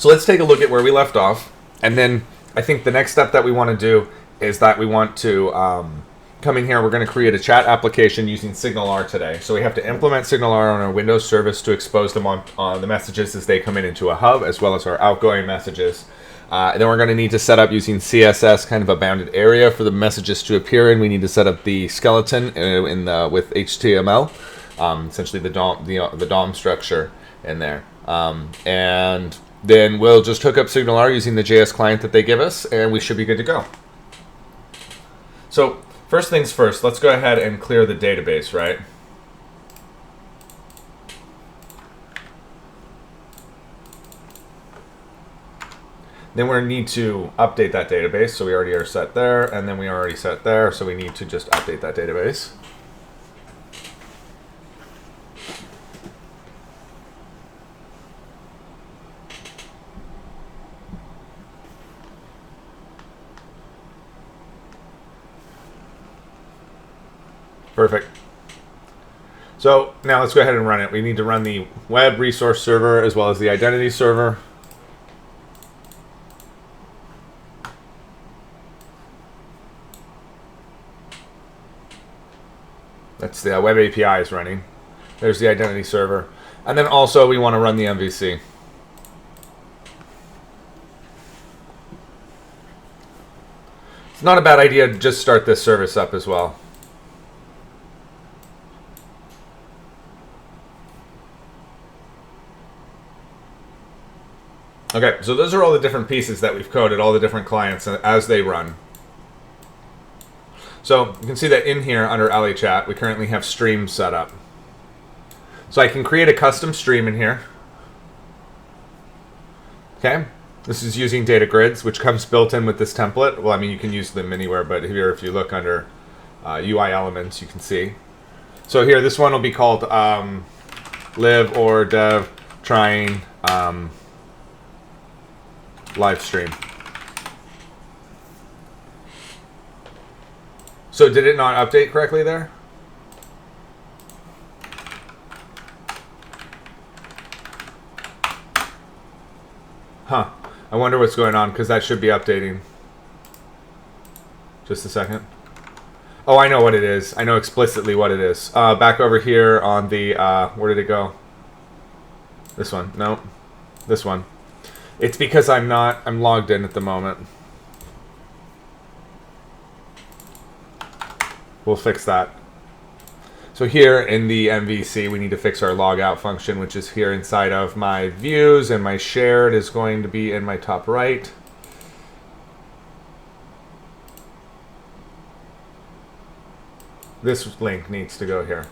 So let's take a look at where we left off. And then I think the next step that we want to do is that we want to come in here. We're going to create a chat application using SignalR today. So we have to implement SignalR on our Windows service to expose them on the messages as they come into a hub, as well as our outgoing messages. Then we're going to need to set up using CSS kind of a bounded area for the messages to appear in. We need to set up the skeleton with HTML, essentially the DOM structure in there. And then we'll just hook up SignalR using the JS client that they give us, and we should be good to go. So first things first, let's go ahead and clear the database, right? Then we need to update that database. So we already are set there, and then we are already set there. So we need to just update that database. Perfect. So now let's go ahead and run it. We need to run the web resource server as well as the identity server. That's the web API is running. There's the identity server. And then also we want to run the MVC. It's not a bad idea to just start this service up as well. Okay, so those are all the different pieces that we've coded, all the different clients as they run. So you can see that in here under AliChat, we currently have streams set up. So I can create a custom stream in here. Okay, this is using data grids, which comes built in with this template. Well, I mean, you can use them anywhere, but here, if you look under UI elements, you can see. So here, this one will be called live or dev trying live stream. So did it not update correctly there? Huh. I wonder what's going on, because that should be updating. Just a second. Oh, I know what it is. I know explicitly what it is. Back over here on the, where did it go? This one. No. This one. It's because I'm logged in at the moment. We'll fix that. So here in the MVC, we need to fix our logout function, which is here inside of my views, and my shared is going to be in my top right. This link needs to go here.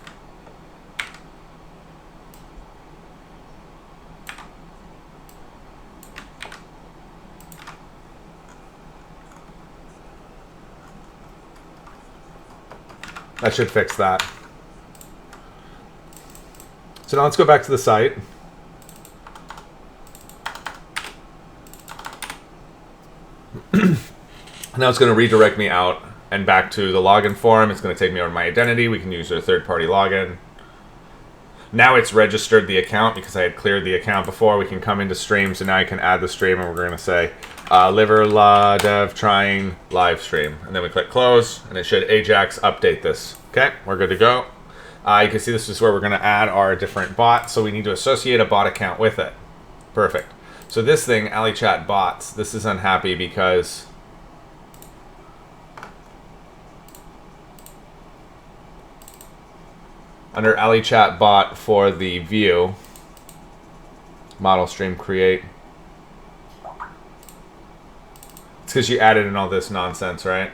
That should fix that. So now let's go back to the site. Now it's going to redirect me out and back to the login form. It's going to take me over my identity. We can use our third-party login. Now it's registered the account because I had cleared the account before. We can come into streams, and now I can add the stream, and we're going to say liver la dev trying live stream, and then we click close, and it should Ajax update this. Okay, we're good to go. You can see this is where we're going to add our different bots, so we need to associate a bot account with it. Perfect. So this thing, AliChat bots, this is unhappy because under AliChat bot for the view, model stream create, it's because you added in all this nonsense, right?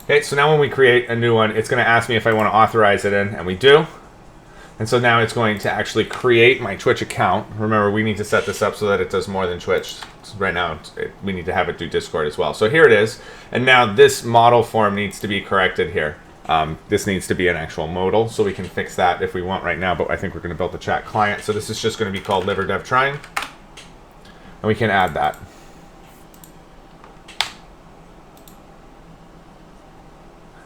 Okay, so now when we create a new one, it's going to ask me if I want to authorize it in, and we do. And so now it's going to actually create my Twitch account. Remember, we need to set this up so that it does more than Twitch. So right now, we need to have it do Discord as well. So here it is. And now this model form needs to be corrected here. This needs to be an actual modal, so we can fix that if we want right now, but I think we're going to build the chat client. So this is just going to be called liver dev trying, and we can add that.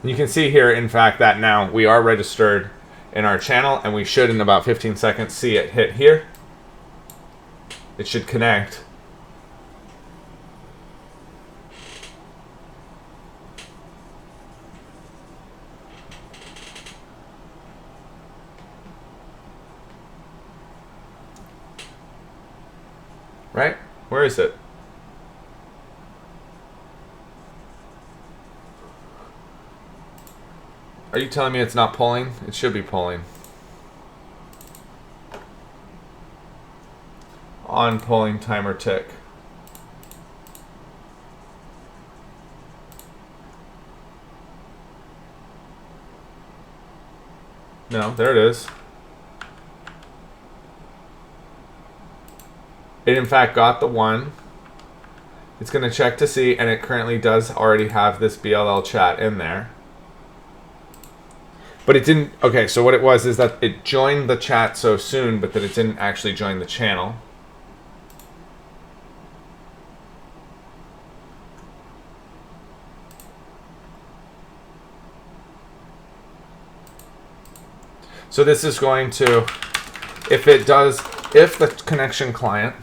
And you can see here, in fact, that now we are registered in our channel, and we should, in about 15 seconds, see it hit here. It should connect. Right? Where is it? Are you telling me it's not polling? It should be polling. On polling timer tick. No, there it is. It in fact got the 1. It's going to check to see, and it currently does already have this BLL chat in there. But it didn't. Okay, so what it was is that it joined the chat so soon, but that it didn't actually join the channel. So this is going to, if the connection client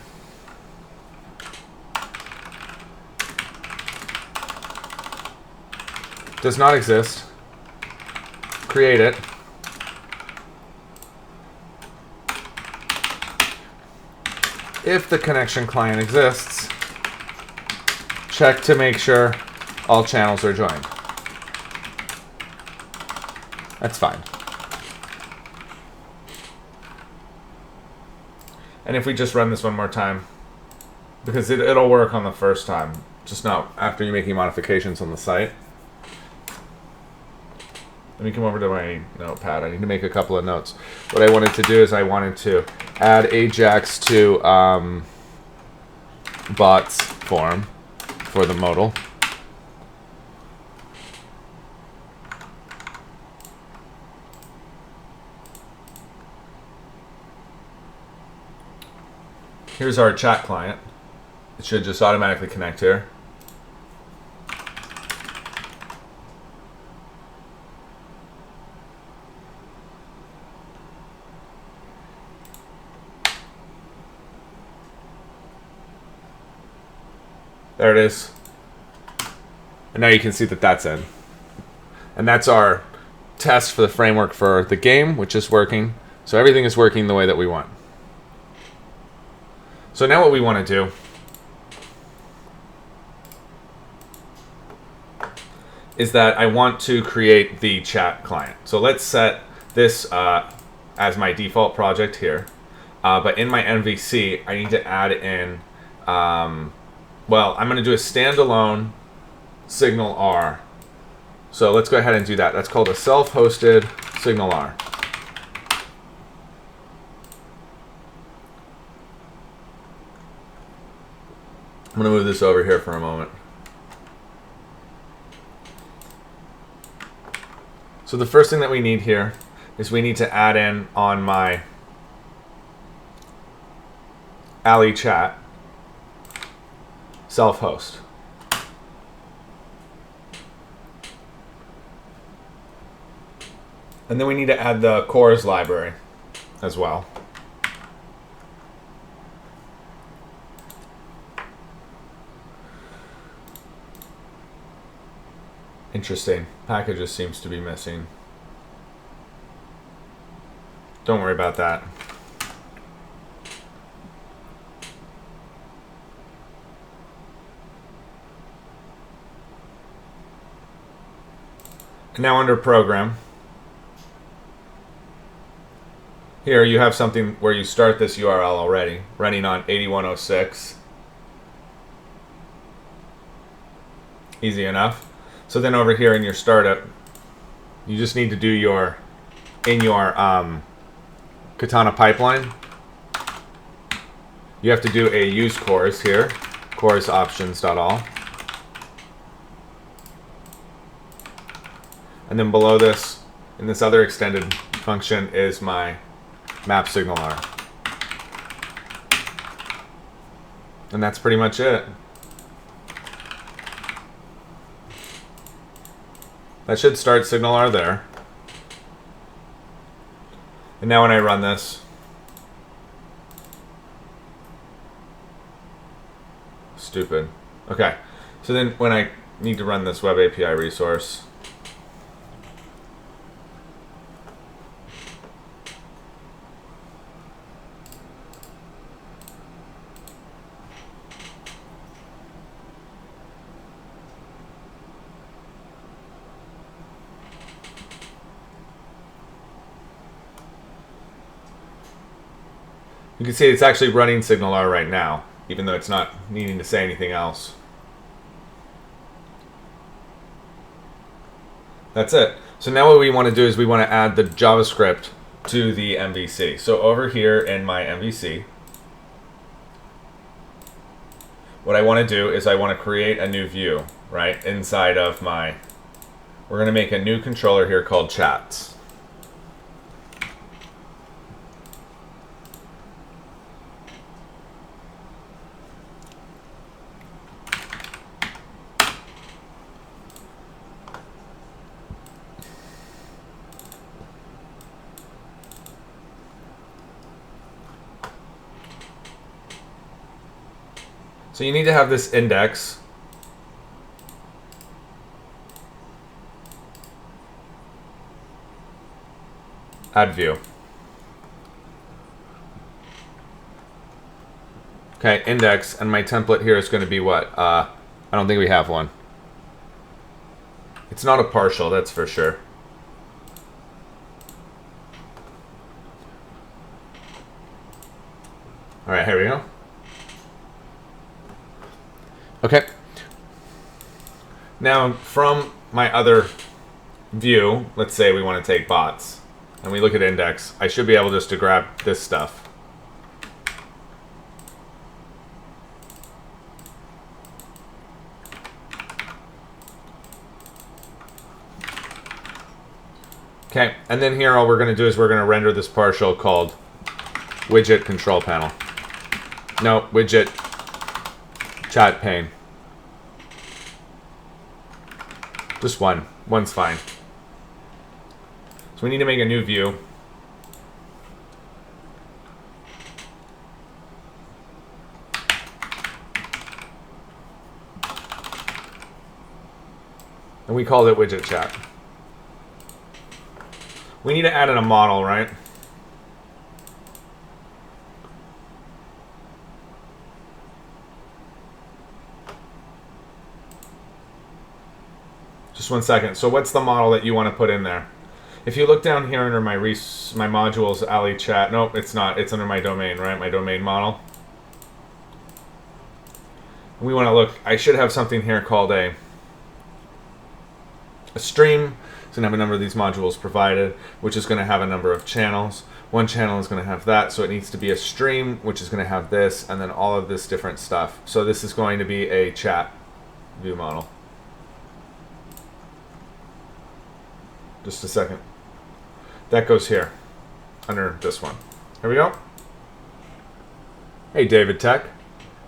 does not exist, create it. If the connection client exists, check to make sure all channels are joined. That's fine. And if we just run this one more time, because it'll work on the first time, just not after you're making modifications on the site. Let me come over to my notepad. I need to make a couple of notes. What I wanted to do is I wanted to add Ajax to bots form for the modal. Here's our chat client. It should just automatically connect here. There it is. And now you can see that that's in. And that's our test for the framework for the game, which is working. So everything is working the way that we want. So now what we want to do is that I want to create the chat client. So let's set this as my default project here. But in my MVC, I need to add in, well, I'm going to do a standalone SignalR. So let's go ahead and do that. That's called a self-hosted SignalR. I'm going to move this over here for a moment. So the first thing that we need here is we need to add in on my Ali chat self-host. And then we need to add the cores library as well. Interesting. Packages seems to be missing. Don't worry about that. And now under program, here you have something where you start this URL already, running on 8106. Easy enough. So then over here in your startup, you just need to do your, in your Katana pipeline, you have to do a use cores here, coresoptions.all. And then below this, in this other extended function, is my map SignalR. And that's pretty much it. That should start SignalR there. And now when I run this, stupid. Okay, so then when I need to run this web API resource, you can see it's actually running SignalR right now, even though it's not needing to say anything else. That's it. So now what we want to do is we want to add the JavaScript to the MVC. So over here in my MVC, what I want to do is I want to create a new view, right, inside of my, we're going to make a new controller here called chats. So you need to have this index. Add view. Okay, index, and my template here is going to be what? I don't think we have one. It's not a partial, that's for sure. All right, here we go. Okay. Now from my other view, let's say we want to take bots, and we look at index, I should be able just to grab this stuff. Okay, and then here all we're going to do is we're going to render this partial called widget control panel. No, widget chat pane. Just one. One's fine. So we need to make a new view. And we called it widget chat. We need to add in a model, right? Just one second. So what's the model that you want to put in there? If you look down here under my modules, Ali chat, nope, it's not. It's under my domain, right? My domain model. We want to look. I should have something here called a stream. It's going to have a number of these modules provided, which is going to have a number of channels. One channel is going to have that, so it needs to be a stream, which is going to have this, and then all of this different stuff. So this is going to be a chat view model. Just a second. That goes here, under this one. Here we go. Hey, David Tech.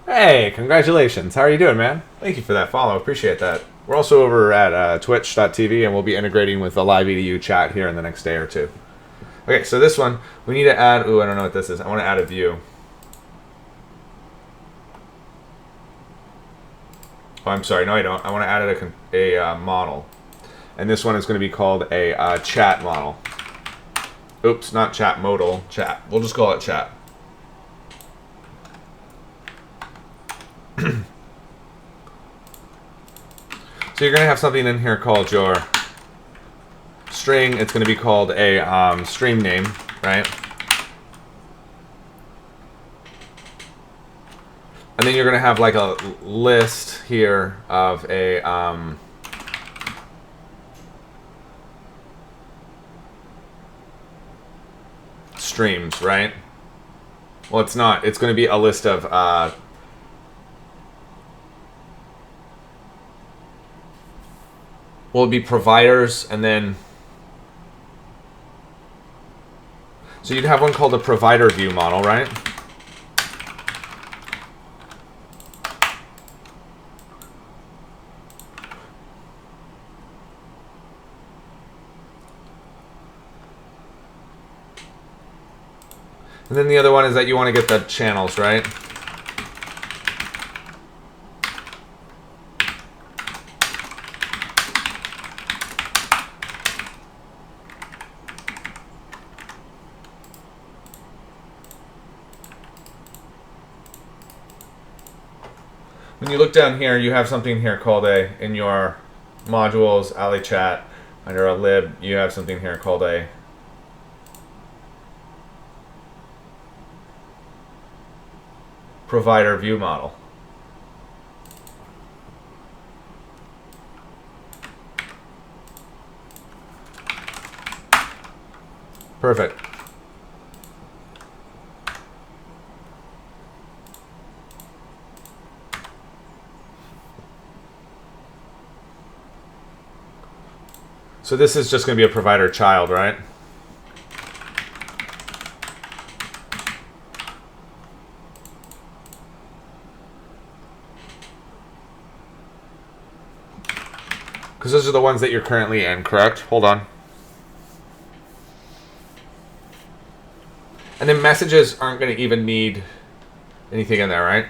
Hey, congratulations. How are you doing, man? Thank you for that follow. Appreciate that. We're also over at twitch.tv, and we'll be integrating with the live EDU chat here in the next day or two. Okay, so this one, we need to add, ooh, I don't know what this is. I want to add a view. Oh, I'm sorry. No, I don't. I want to add a model. And this one is going to be called a chat model. Oops, not chat modal, chat. We'll just call it chat. So you're going to have something in here called your string. It's going to be called a stream name, right? And then you're going to have like a list here of a streams, right? Well, it's not. It's going to be a list of will be providers, and then so you'd have one called a provider view model, right? And then the other one is that you want to get the channels, right? When you look down here, you have something here called in your modules, AliChat, under a lib, you have something here called a provider view model. Perfect. So this is just going to be a provider child, right? Because those are the ones that you're currently in, correct? Hold on. And then messages aren't going to even need anything in there, right?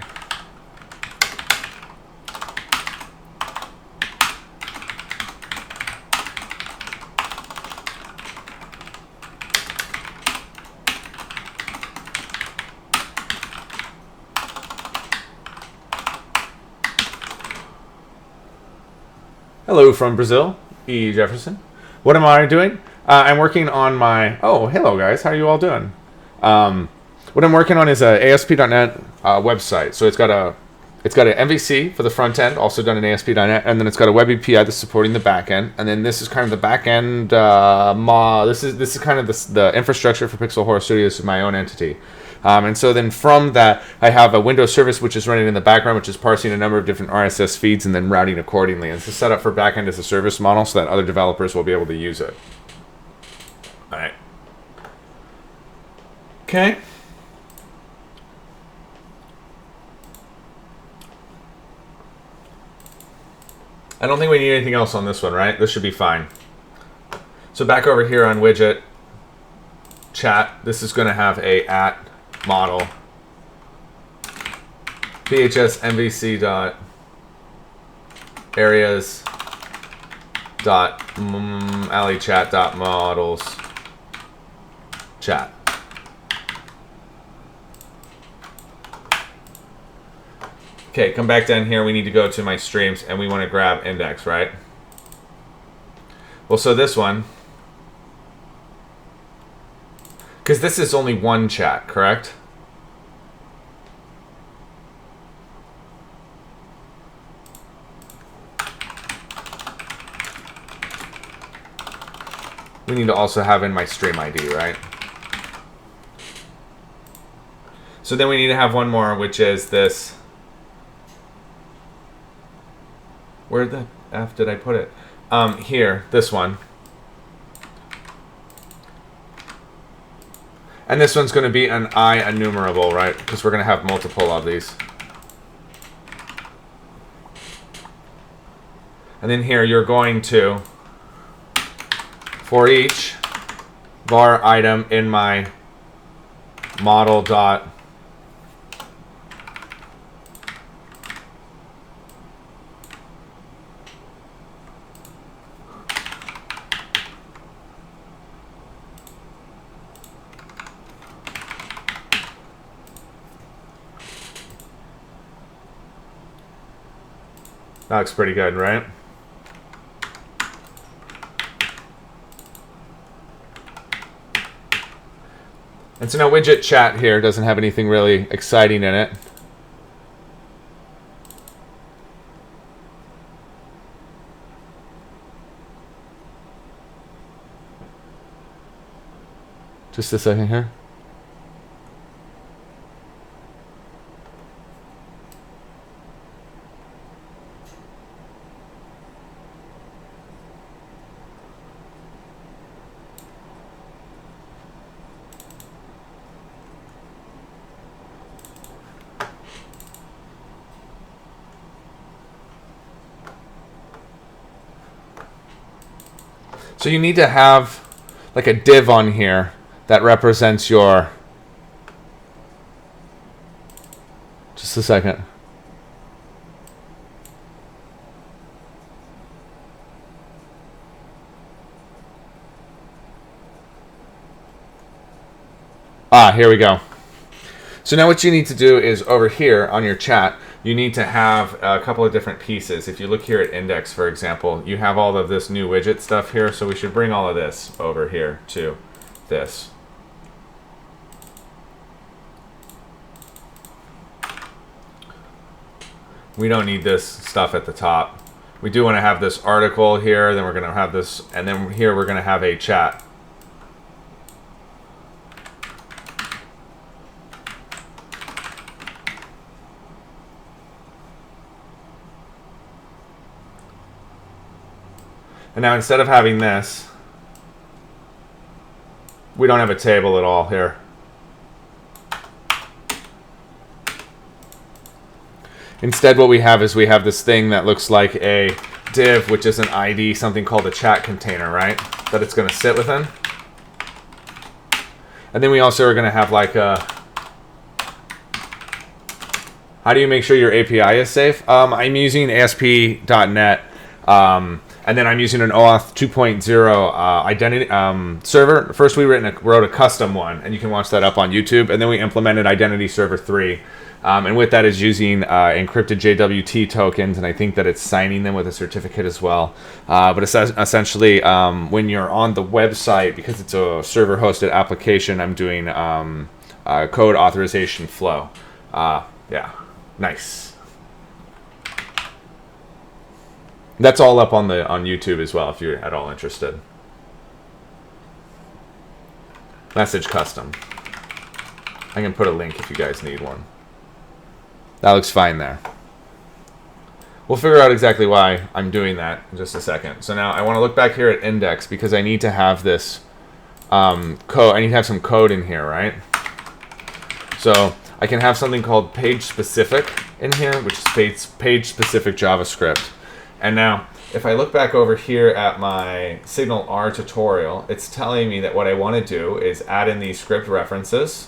Hello from Brazil, E. Jefferson. What am I doing? I'm working on my... Oh, hello guys. How are you all doing? What I'm working on is a ASP.NET website. So it's got an MVC for the front end, also done in ASP.NET, and then it's got a web API that's supporting the back end. And then this is kind of the back end this is kind of the infrastructure for Pixel Horror Studios, my own entity. And so then from that, I have a Windows service which is running in the background, which is parsing a number of different RSS feeds and then routing accordingly. And it's set up for backend as a service model so that other developers will be able to use it. All right. Okay. I don't think we need anything else on this one, right? This should be fine. So back over here on widget chat, this is going to have a @ model phs mvc dot areas dot alichat dot models chat. Okay, come back down here. We need to go to my streams and we want to grab index, right? Well, so this one, because this is only one chat, correct? We need to also have in my stream ID, right? So then we need to have one more, which is this. Where the F did I put it? Here, this one. And this one's going to be an I enumerable, right? Because we're going to have multiple of these. And then here you're going to, for each var item in my model dot that looks pretty good, right? And so now widget chat here doesn't have anything really exciting in it. Just a second here. So you need to have like a div on here that represents your... Just a second. Ah, here we go. So now what you need to do is over here on your chat, you need to have a couple of different pieces. If you look here at index, for example, you have all of this new widget stuff here. So we should bring all of this over here to this. We don't need this stuff at the top. We do want to have this article here, then we're going to have this, and then here we're going to have a chat. And now instead of having this, we don't have a table at all here. Instead, what we have is we have this thing that looks like a div, which is an ID, something called a chat container, right? That it's going to sit within. And then we also are going to have like a... How do you make sure your API is safe? I'm using ASP.NET. And then I'm using an OAuth 2.0 identity server. First, we wrote a custom one, and you can watch that up on YouTube. And then we implemented Identity Server 3. And with that is using encrypted JWT tokens, and I think that it's signing them with a certificate as well. But essentially, when you're on the website, because it's a server-hosted application, I'm doing code authorization flow. Yeah, nice. That's all up on YouTube as well if you're at all interested. Message custom. I can put a link if you guys need one. That looks fine there. We'll figure out exactly why I'm doing that in just a second. So now I want to look back here at index because I need to have this code. I need to have some code in here, right? So I can have something called page specific in here, which is page specific JavaScript. And now, if I look back over here at my SignalR tutorial, it's telling me that what I want to do is add in these script references.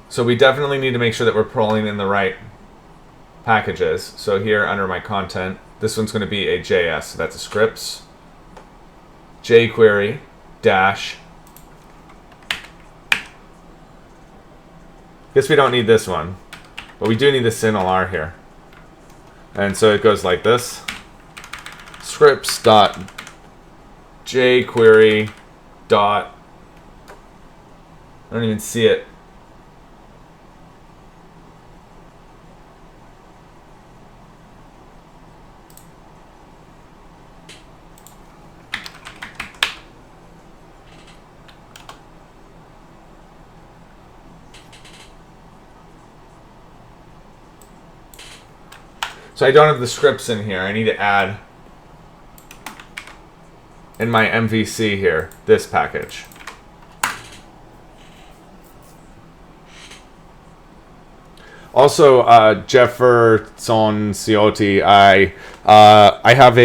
So we definitely need to make sure that we're pulling in the right packages. So here under my content, this one's going to be a JS. So that's a scripts, jQuery, dash. Guess we don't need this one, but we do need the SignalR here. And so it goes like this. Scripts dot jQuery dot. I don't even see it. So I don't have the scripts in here. I need to add in my MVC here, this package. Also, Jefferson Ciotti, I have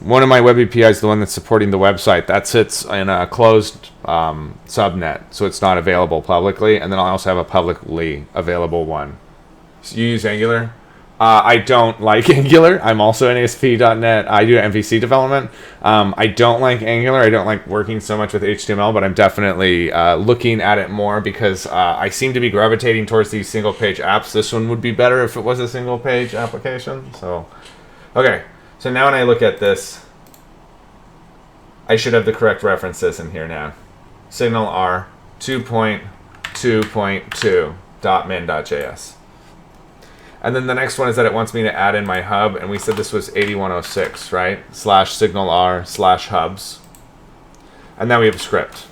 one of my web APIs, the one that's supporting the website, that sits in a closed subnet, so it's not available publicly. And then I also have a publicly available one. So you use Angular? I don't like Angular. I'm also in ASP.NET. I do MVC development. I don't like Angular. I don't like working so much with HTML, but I'm definitely looking at it more because I seem to be gravitating towards these single-page apps. This one would be better if it was a single-page application. So, okay. So now when I look at this, I should have the correct references in here now. SignalR 2.2.2.min.js. And then the next one is that it wants me to add in my hub, and we said this was 8106, right? /SignalR/hubs. And now we have a script.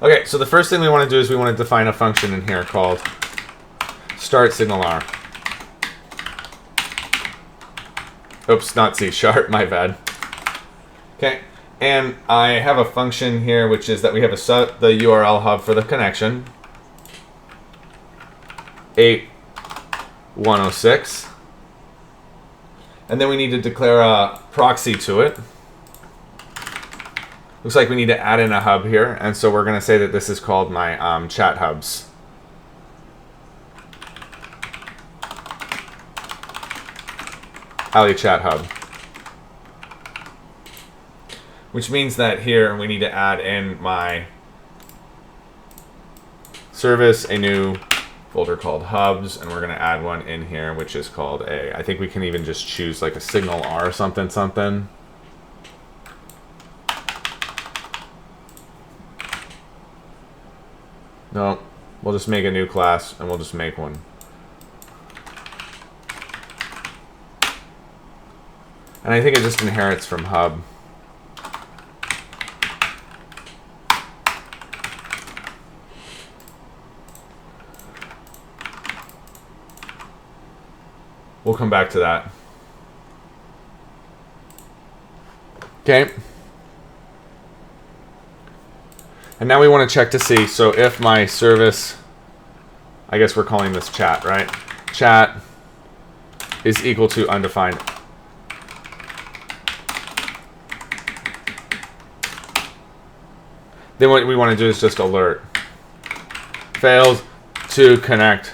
Okay, so the first thing we want to do is we want to define a function in here called start SignalR. Oops, not C#, my bad. Okay, and I have a function here which is that we have the URL hub for the connection. 8106. And then we need to declare a proxy to it. Looks like we need to add in a hub here, and so we're going to say that this is called my chat hubs. Ali chat hub. Which means that here we need to add in my service, a new folder called hubs, and we're going to add one in here which is called I think we can even just choose like a SignalR something something. No, we'll just make a new class and we'll just make one. And I think it just inherits from hub. We'll come back to that. Okay. And now we want to check to see, so if my service, I guess we're calling this chat, right? Chat is equal to undefined. Then what we want to do is just alert. Failed to connect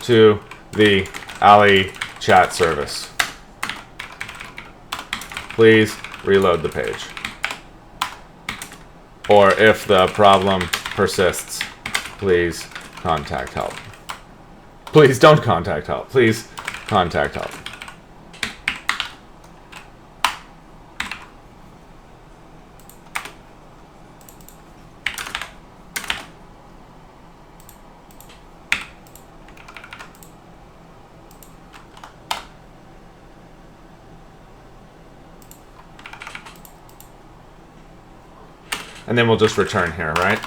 to the Ali chat service. Please reload the page. Or if the problem persists, please contact help. Please don't contact help. Please contact help. And then we'll just return here, right?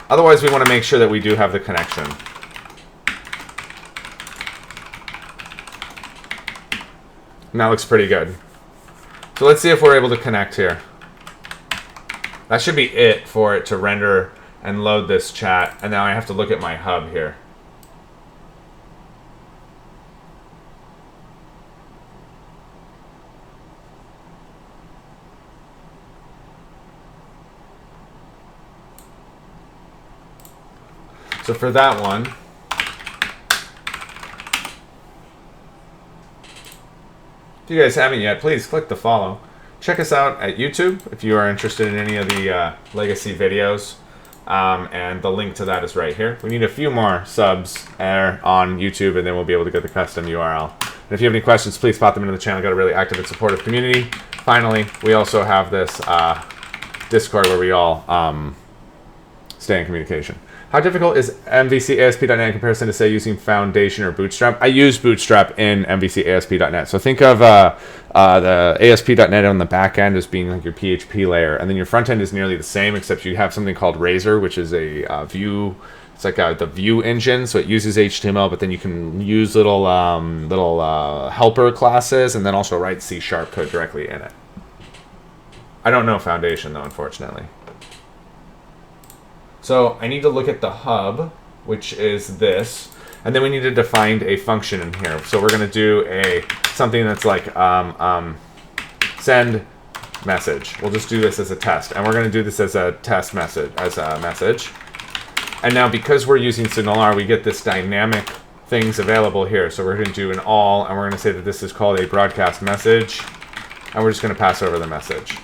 Otherwise, we want to make sure that we do have the connection. And that looks pretty good. So let's see if we're able to connect here. That should be it for it to render and load this chat. And now I have to look at my hub here. So for that one, if you guys haven't yet, please click the follow. Check us out at YouTube if you are interested in any of the legacy videos. And the link to that is right here. We need a few more subs there on YouTube, and then we'll be able to get the custom URL. And if you have any questions, please pop them into the channel. We've got a really active and supportive community. Finally, we also have this Discord where we all stay in communication. How difficult is MVC ASP.NET in comparison to, say, using Foundation or Bootstrap? I use Bootstrap in MVC ASP.NET. So think of the ASP.NET on the back end as being like your PHP layer. And then your front end is nearly the same, except you have something called Razor, which is a view. It's like the view engine. So it uses HTML, but then you can use little helper classes and then also write C# code directly in it. I don't know Foundation, though, unfortunately. So I need to look at the hub, which is this, and then we need to define a function in here. So we're going to do something that's like send message. We'll just do this as a test, and we're going to do this as a test message, And now because we're using SignalR, we get this dynamic things available here. So we're going to do an all, and we're going to say that this is called a broadcast message, and we're just going to pass over the message.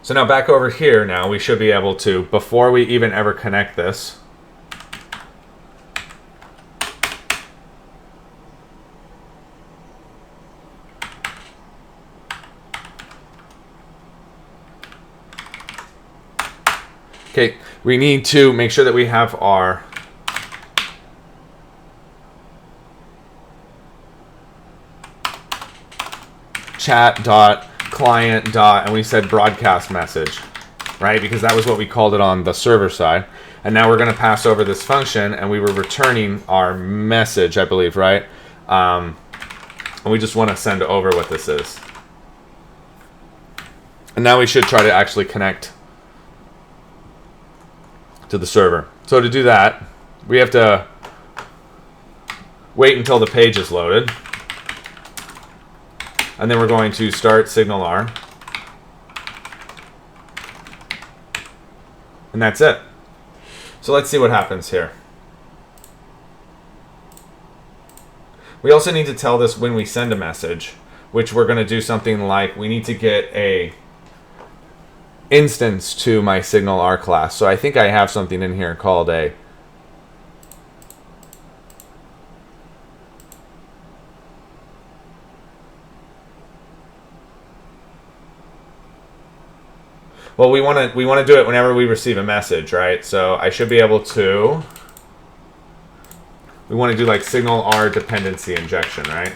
So now back over here now, we should be able to, before we even ever connect this, okay, we need to make sure that we have our chat dot client dot, and we said broadcast message, right? Because that was what we called it on the server side. And now we're going to pass over this function, and we were returning our message, I believe, right? And we just want to send over what this is. And now we should try to actually connect to the server. So to do that, we have to wait until the page is loaded. And then we're going to start SignalR. And that's it. So let's see what happens here. We also need to tell this when we send a message, which we're going to do something like we need to get a instance to my SignalR class. So I think I have something in here called a well, we want to do it whenever we receive a message, right? So I should be able to. We want to do like SignalR dependency injection, right?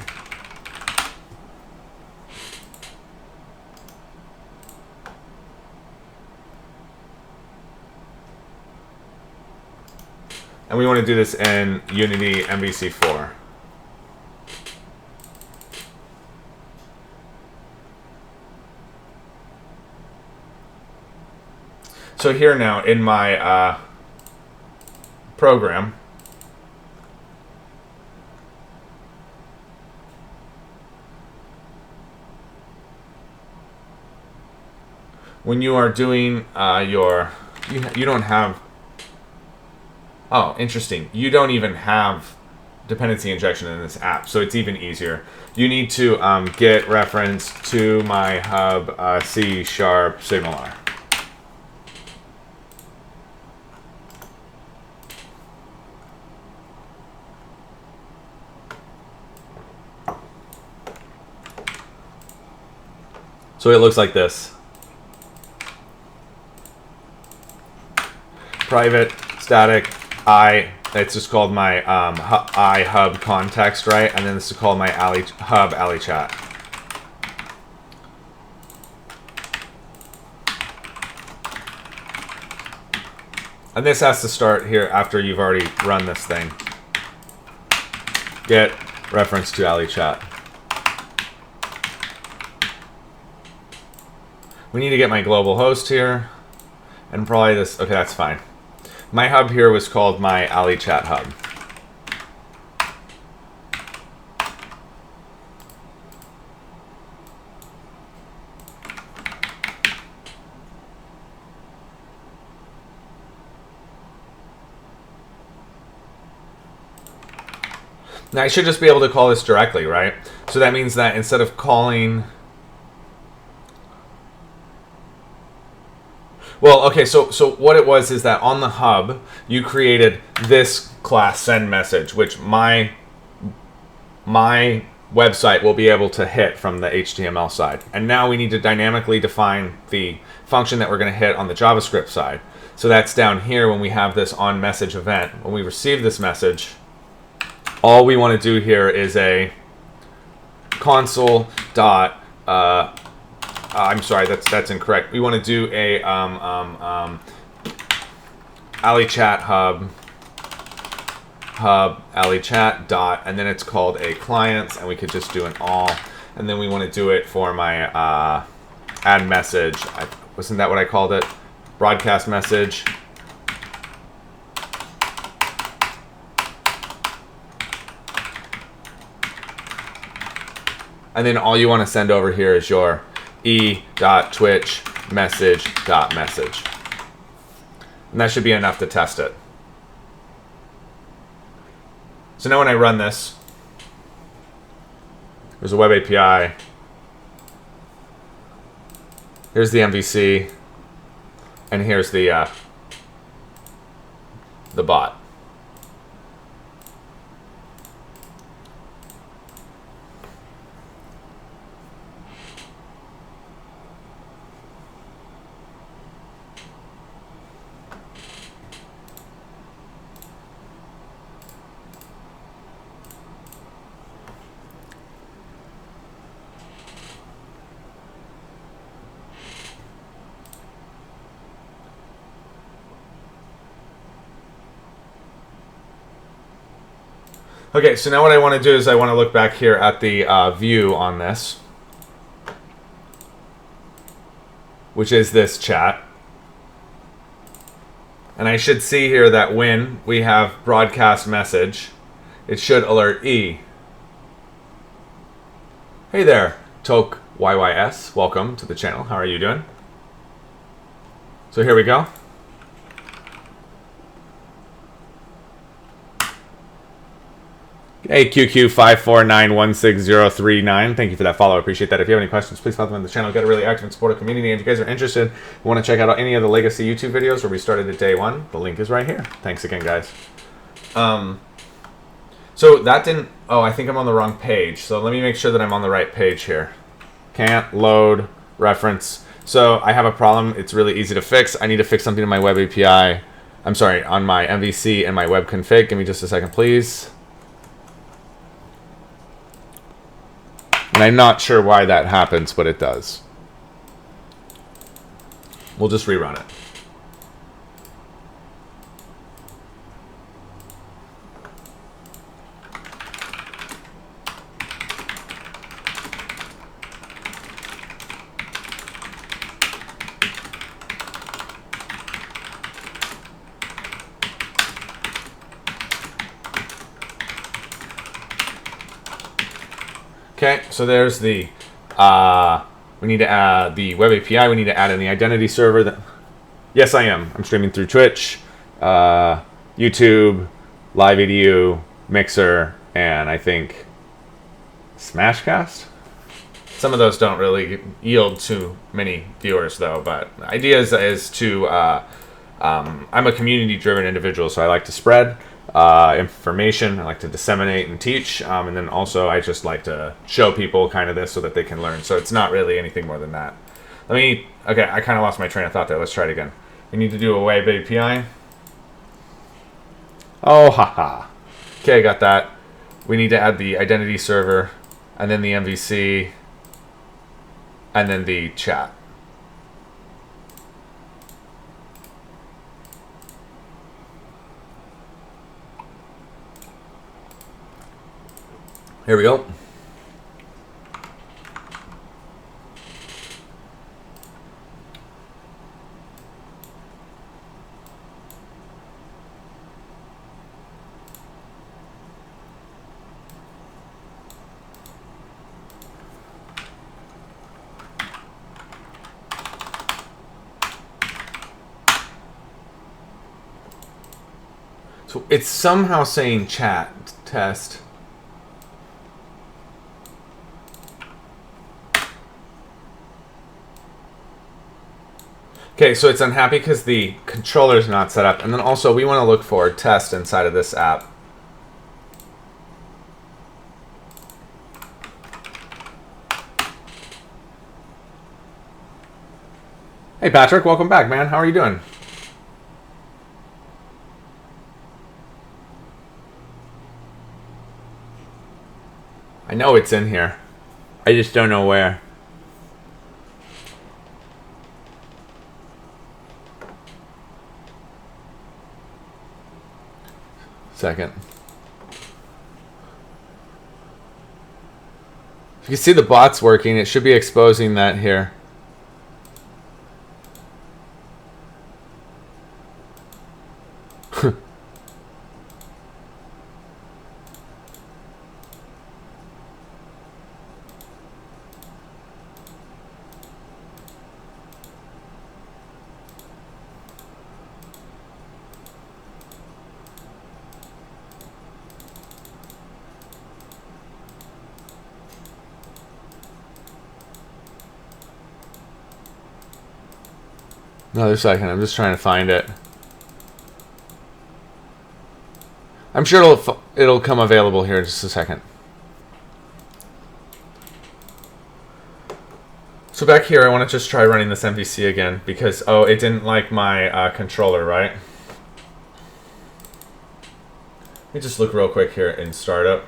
And we want to do this in Unity MVC 4. So here now in my program, when you are doing you don't have, oh, interesting. You don't even have dependency injection in this app, so it's even easier. You need to get reference to my hub C# SignalR. So it looks like this. Private, static, it's just called my hub context, right? And then this is called my hub alley chat. And this has to start here after you've already run this thing. Get reference to alley chat. We need to get my global host here, and probably this. Okay, that's fine. My hub here was called my alley chat hub. Now I should just be able to call this directly, right? So that means that instead of calling... Well, okay, so what it was is that on the hub, you created this class send message, which my website will be able to hit from the HTML side. And now we need to dynamically define the function that we're going to hit on the JavaScript side. So that's down here when we have this on message event. When we receive this message, all we want to do here is a console dot I'm sorry, that's incorrect. We want to do a alley chat hub alley chat dot, and then it's called a clients, and we could just do an all, and then we want to do it for my add message. Wasn't that what I called it? Broadcast message. And then all you want to send over here is your e.twitch message.message. And that should be enough to test it. So now when I run this, there's a web API. Here's the MVC. And here's the bot. Okay, so now what I want to do is I want to look back here at the view on this, which is this chat. And I should see here that when we have broadcast message, it should alert E. Hey there, Toke YYS. Welcome to the channel. How are you doing? So here we go. Hey, QQ549160039. Thank you for that follow. I appreciate that. If you have any questions, please follow them on the channel. Get a really active and supportive community. And if you guys are interested, want to check out any of the legacy YouTube videos where we started at day one, the link is right here. Thanks again, guys. So that didn't... Oh, I think I'm on the wrong page. So let me make sure that I'm on the right page here. Can't load reference. So I have a problem. It's really easy to fix. I need to fix something in my web API. I'm sorry, on my MVC and my web config. Give me just a second, please. And I'm not sure why that happens, but it does. We'll just rerun it. Okay, so there's the, we need to add the web API, we need to add in the identity server. Yes, I am. I'm streaming through Twitch, YouTube, Live EDU, Mixer, and I think Smashcast. Some of those don't really yield too many viewers though, but the idea is to, I'm a community-driven individual, so I like to spread information. I like to disseminate and teach, and then also I just like to show people kind of this so that they can learn. So it's not really anything more than that. Okay, I kind of lost my train of thought there. Let's try it again. We need to do a web API. Oh, haha. Okay, I got that. We need to add the identity server, and then the MVC, and then the chat. Here we go. So it's somehow saying chat test. Okay, so it's unhappy because the controller is not set up. And then also we want to look for test inside of this app. Hey Patrick, welcome back, man. How are you doing? I know it's in here. I just don't know where. Second. If you can see the bots working, it should be exposing that here. Another second, I'm just trying to find it. I'm sure it'll come available here in just a second. So back here, I want to just try running this MVC again because, oh, it didn't like my controller, right? Let me just look real quick here in startup.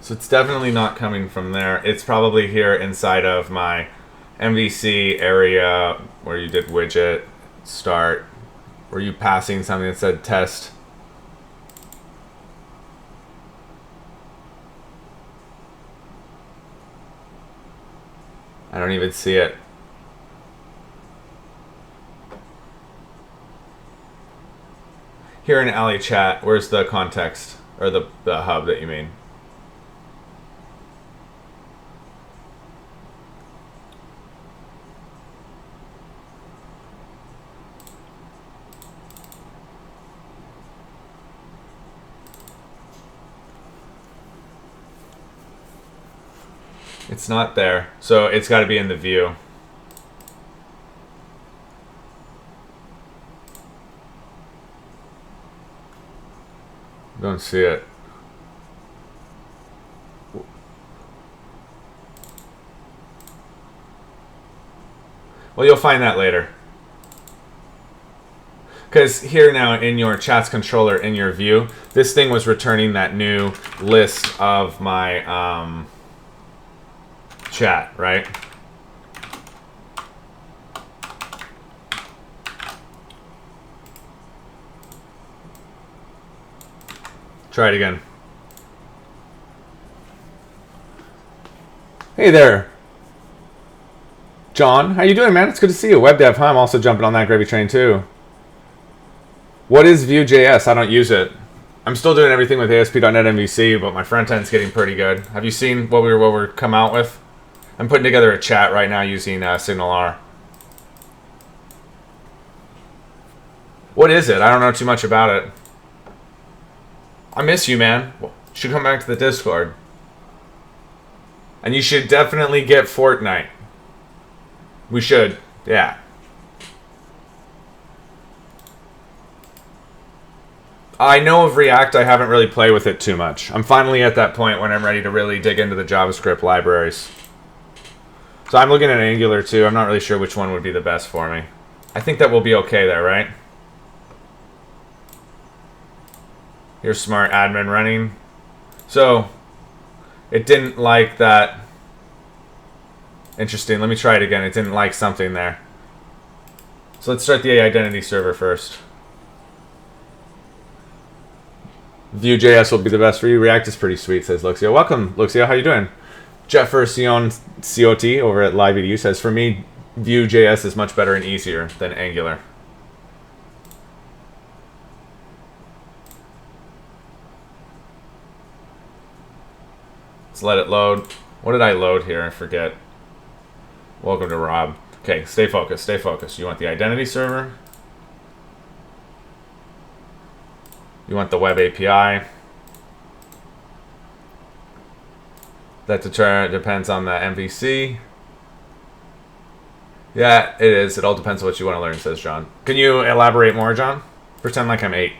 So it's definitely not coming from there. It's probably here inside of my MVC area where you did widget start. Were you passing something that said test? I don't even see it. Here in Alley chat, where's the context or the hub that you mean? It's not there, so it's got to be in the view. Don't see it. Well, you'll find that later. Because here now in your chats controller, in your view, this thing was returning that new list of my chat, right? Try it again. Hey there, John. How you doing, man? It's good to see you. Web dev, huh? I'm also jumping on that gravy train too. What is Vue.js? I don't use it. I'm still doing everything with ASP.NET MVC, but my front end's getting pretty good. Have you seen what we're come out with? I'm putting together a chat right now using SignalR. What is it? I don't know too much about it. I miss you, man. You should come back to the Discord. And you should definitely get Fortnite. We should. Yeah. I know of React. I haven't really played with it too much. I'm finally at that point when I'm ready to really dig into the JavaScript libraries. So I'm looking at Angular too. I'm not really sure which one would be the best for me. I think that will be okay there, right? Here's smart admin running. So it didn't like that. Interesting. Let me try it again. It didn't like something there. So let's start the identity server first. Vue.js will be the best for you. React is pretty sweet, says Luxio. Welcome, Luxio. How you doing? Jefferson COT over at LiveEDU says, for me, Vue.js is much better and easier than Angular. Let's let it load. What did I load here? I forget. Welcome to Rob. Okay, stay focused, stay focused. You want the identity server. You want the web API. That depends on the MVC. Yeah, it is. It all depends on what you want to learn, says John. Can you elaborate more, John? Pretend like I'm 8.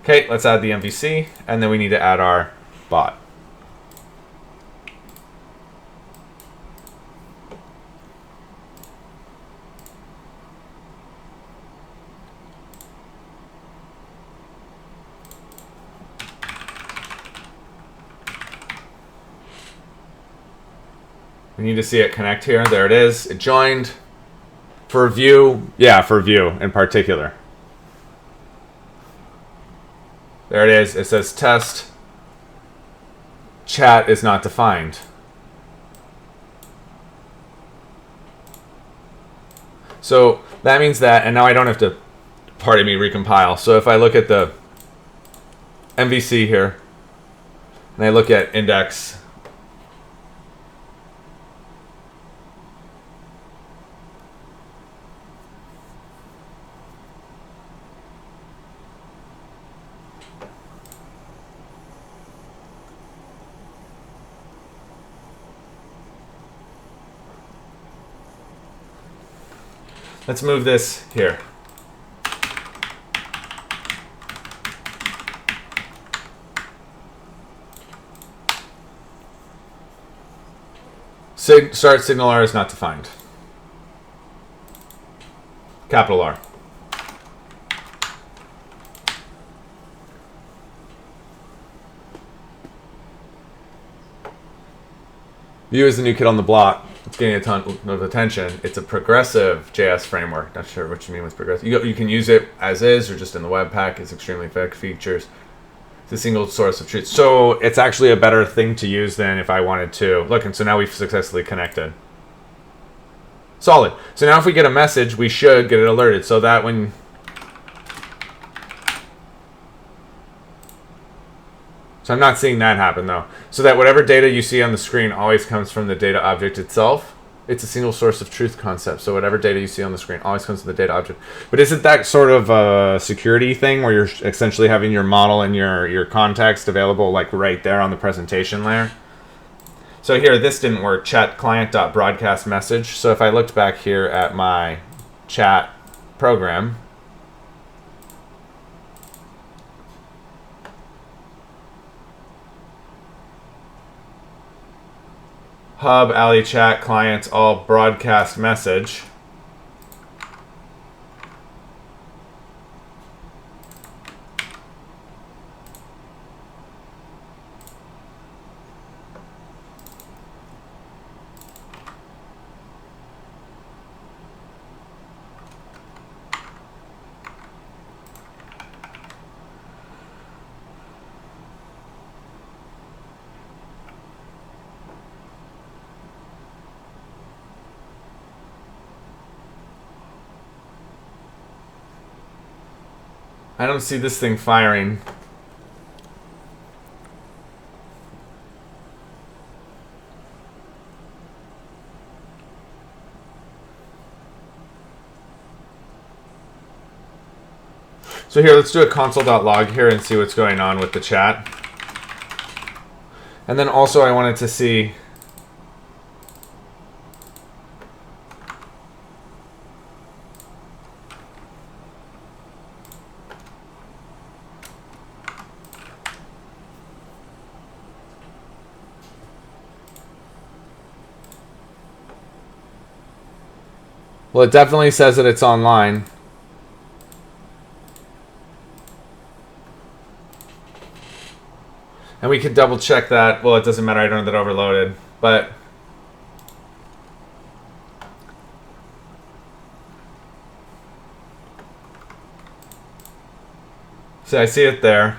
Okay, let's add the MVC, and then we need to add our bot. We need to see it connect here. There it is. It joined. For Vue, yeah, for Vue in particular. There it is. It says test. Chat is not defined. So that means that, and now I don't have to, pardon me, recompile. So if I look at the MVC here, and I look at index, let's move this here. Start SignalR is not defined. Capital R. Vue is the new kid on the block. it's getting a ton of attention. It's a progressive JS framework. Not sure what you mean with progressive. You can use it as is or just in the Webpack. It's extremely thick features. It's a single source of truth. So it's actually a better thing to use than if I wanted to. Look, and so now we've successfully connected. Solid. So now if we get a message, we should get it alerted so that when... So I'm not seeing that happen though. So that whatever data you see on the screen always comes from the data object itself. It's a single source of truth concept. So whatever data you see on the screen always comes from the data object. But isn't that sort of a security thing where you're essentially having your model and your context available like right there on the presentation layer? So here, this didn't work. Chat client.broadcast message. So if I looked back here at my chat program, hub, alley, chat, clients, all broadcast message. I don't see this thing firing. So here, let's do a console.log here and see what's going on with the chat. And then also I wanted to see... Well, it definitely says that it's online. And we could double check that. Well, it doesn't matter. I don't know that overloaded. But see, I see it there.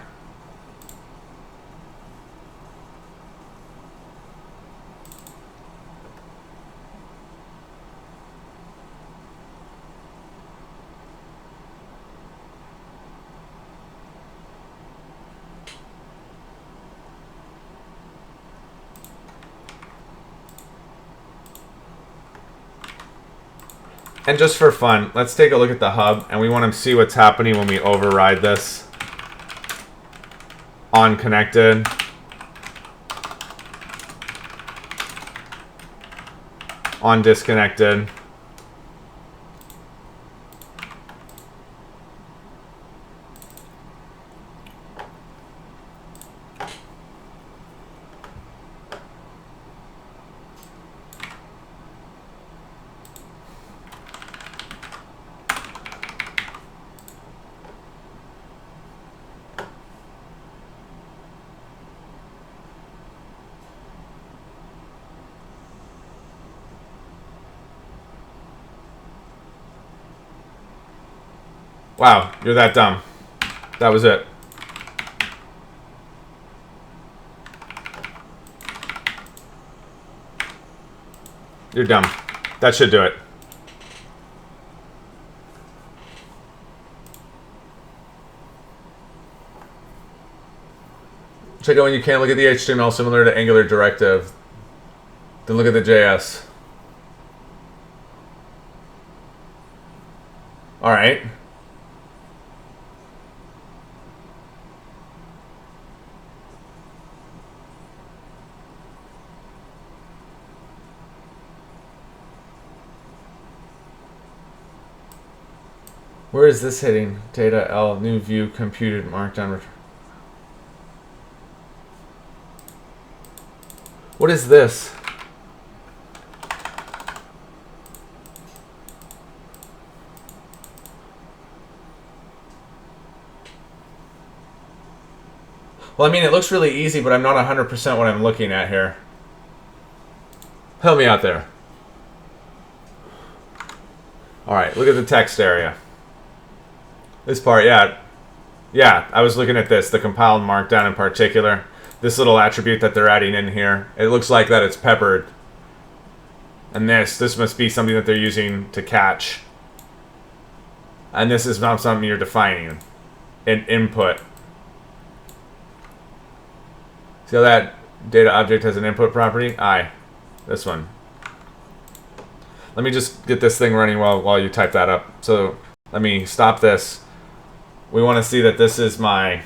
And just for fun, let's take a look at the hub, and we want to see what's happening when we override this on connected. On disconnected. Wow, you're that dumb. That was it. You're dumb. That should do it. Check out when you can. Look at the HTML similar to Angular directive. Then look at the JS. All right. Where is this hitting? Data L, new view, computed, markdown. What is this? Well, I mean, it looks really easy, but I'm not 100% what I'm looking at here. Help me out there. All right, look at the text area. This part, yeah. Yeah, I was looking at this, the compiled markdown in particular. This little attribute that they're adding in here. It looks like that it's peppered. And this must be something that they're using to catch. And this is not something you're defining. An input. See how that data object has an input property? I. This one. Let me just get this thing running while you type that up. So let me stop this. We want to see that this is my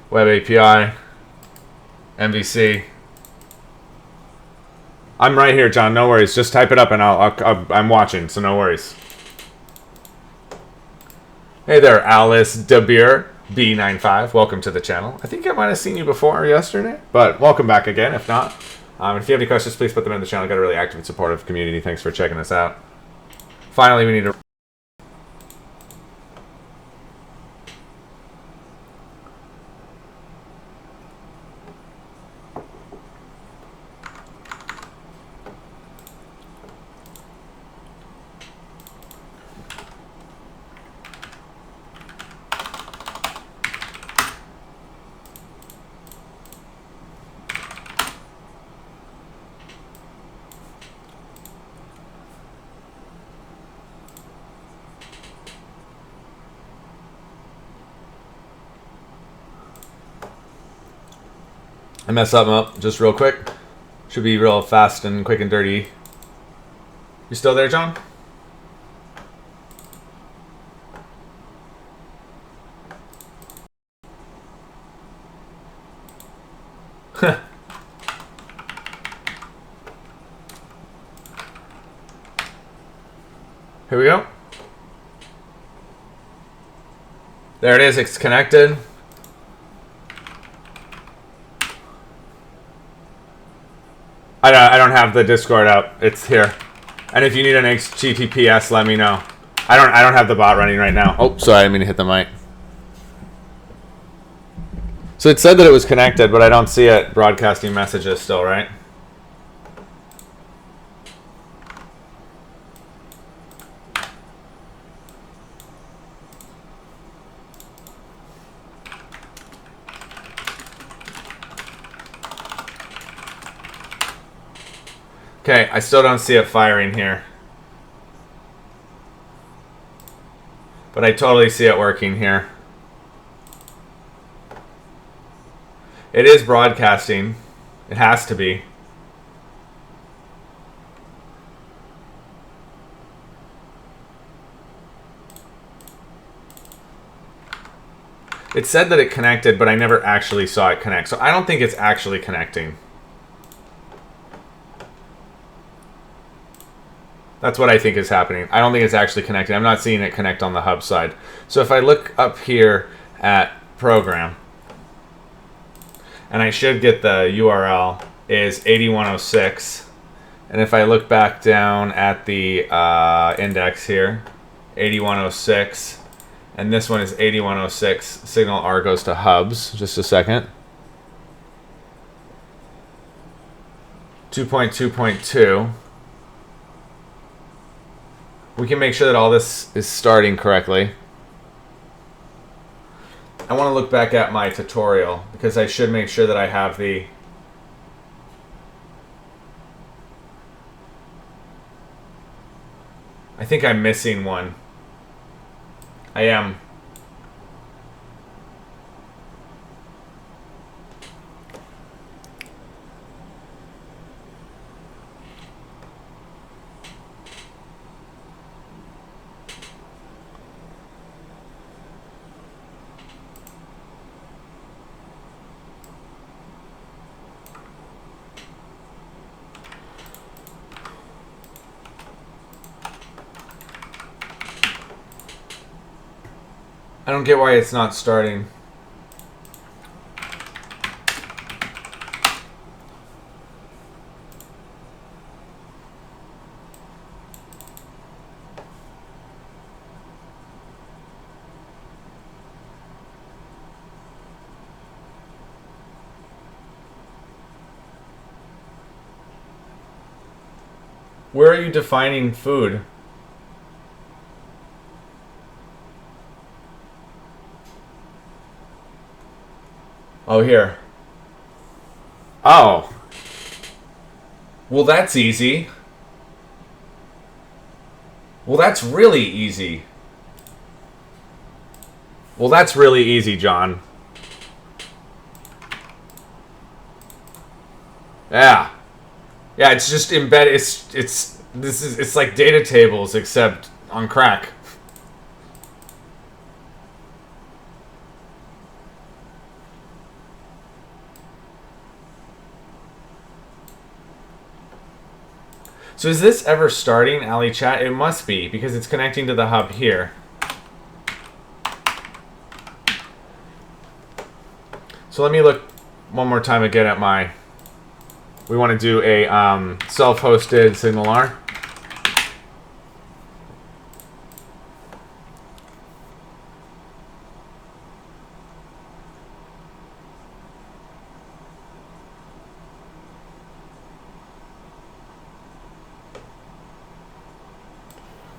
web API, MVC. I'm right here, John. No worries. Just type it up, and I'm watching, so no worries. Hey there, Alice DeBeer B95. Welcome to the channel. I think I might have seen you before yesterday, but welcome back again. If not, if you have any questions, please put them in the channel. Got a really active and supportive community. Thanks for checking us out. Finally, we need to. I mess something up just real quick. Should be real fast and quick and dirty. You still there, John? Here we go. There it is. It's connected. I don't have the Discord out. It's here. And if you need an HTTPS, let me know. I don't have the bot running right now. Oh, sorry, I didn't mean to hit the mic. So it said that it was connected, but I don't see it broadcasting messages still, right? Okay, I still don't see it firing here. But I totally see it working here. It is broadcasting. It has to be. It said that it connected, but I never actually saw it connect. So I don't think it's actually connecting. That's what I think is happening. I don't think it's actually connecting. I'm not seeing it connect on the hub side. So if I look up here at program, and I should get the URL is 8106. And if I look back down at the index here, 8106, and this one is 8106, SignalR goes to hubs. Just a second. 2.2.2. We can make sure that all this is starting correctly. I want to look back at my tutorial because I should make sure that I have the I think I'm missing one. I am. I don't get why it's not starting. Where are you defining food? Oh, here. Oh. Well, that's easy. Well, that's really easy. Well, that's really easy, John. Yeah. Yeah, it's just embedded. It's like data tables except on crack. So is this ever starting, Ali Chat? It must be, because it's connecting to the hub here. So let me look one more time again at my... We want to do a self-hosted SignalR.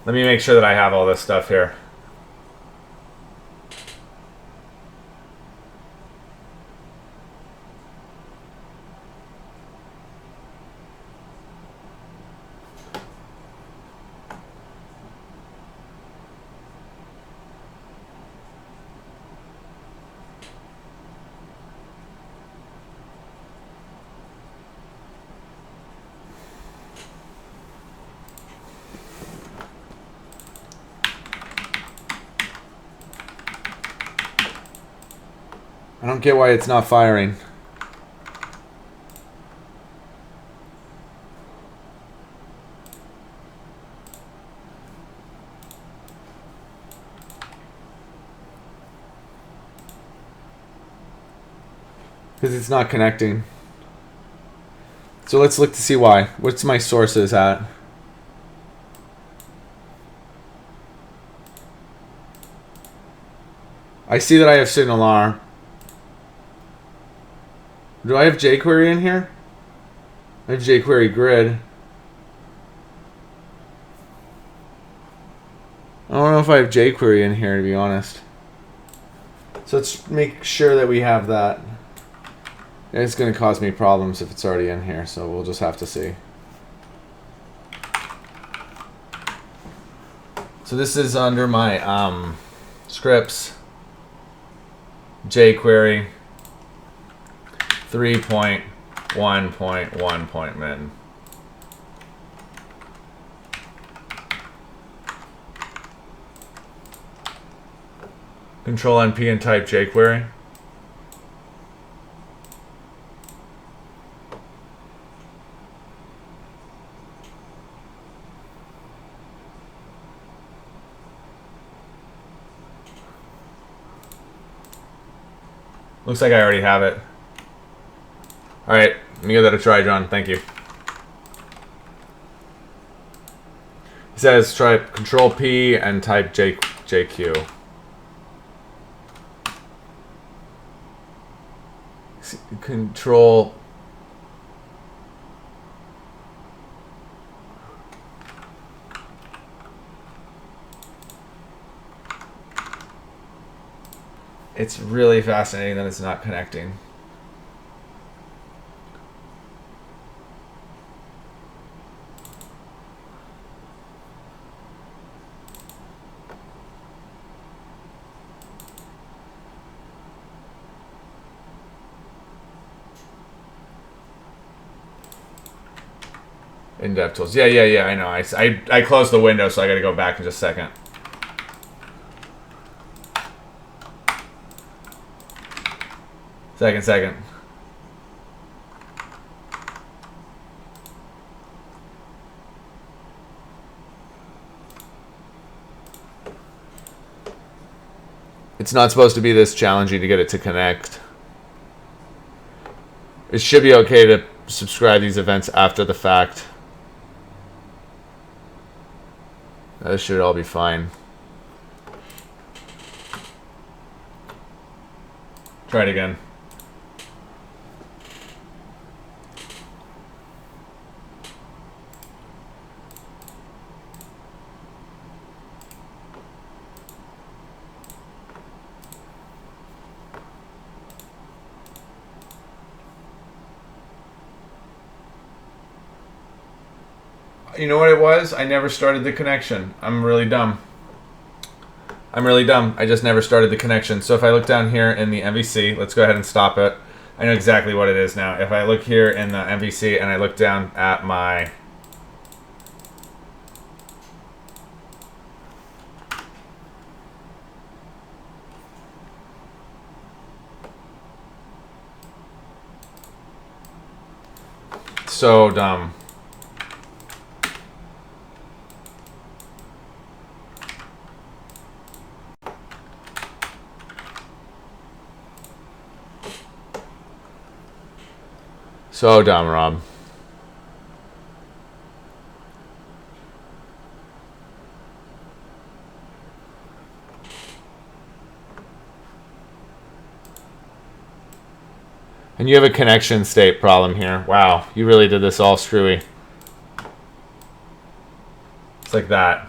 Let me make sure that I have all this stuff here. I don't get why it's not firing. Because it's not connecting. So let's look to see why. What's my sources at? I see that I have SignalR. Do I have jQuery in here? I have jQuery grid. I don't know if I have jQuery in here, to be honest. So let's make sure that we have that. It's going to cause me problems if it's already in here, so we'll just have to see. So this is under my scripts, jQuery 3.1.1.min. Control NP and type jQuery. Looks like I already have it. All right, let me give that a try, John. Thank you. He says try Control P and type JQ. Control. It's really fascinating that it's not connecting. In DevTools. Yeah, I know. I closed the window, so I got to go back in just a second. Second. It's not supposed to be this challenging to get it to connect. It should be okay to subscribe these events after the fact. This should all be fine. Try it again. You know what it was? I never started the connection. I'm really dumb. I just never started the connection. So if I look down here in the MVC, let's go ahead and stop it. I know exactly what it is now. If I look here in the MVC and I look down at my so dumb. So dumb, Rob. And you have a connection state problem here. Wow, you really did this all screwy. It's like that.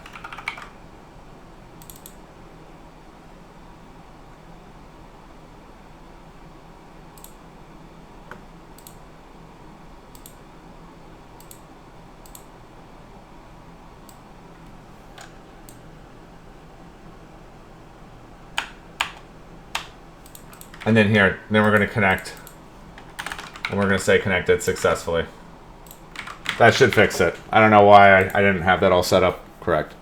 And then here, then we're going to connect. And we're going to say connected successfully. That should fix it. I don't know why I didn't have that all set up correct.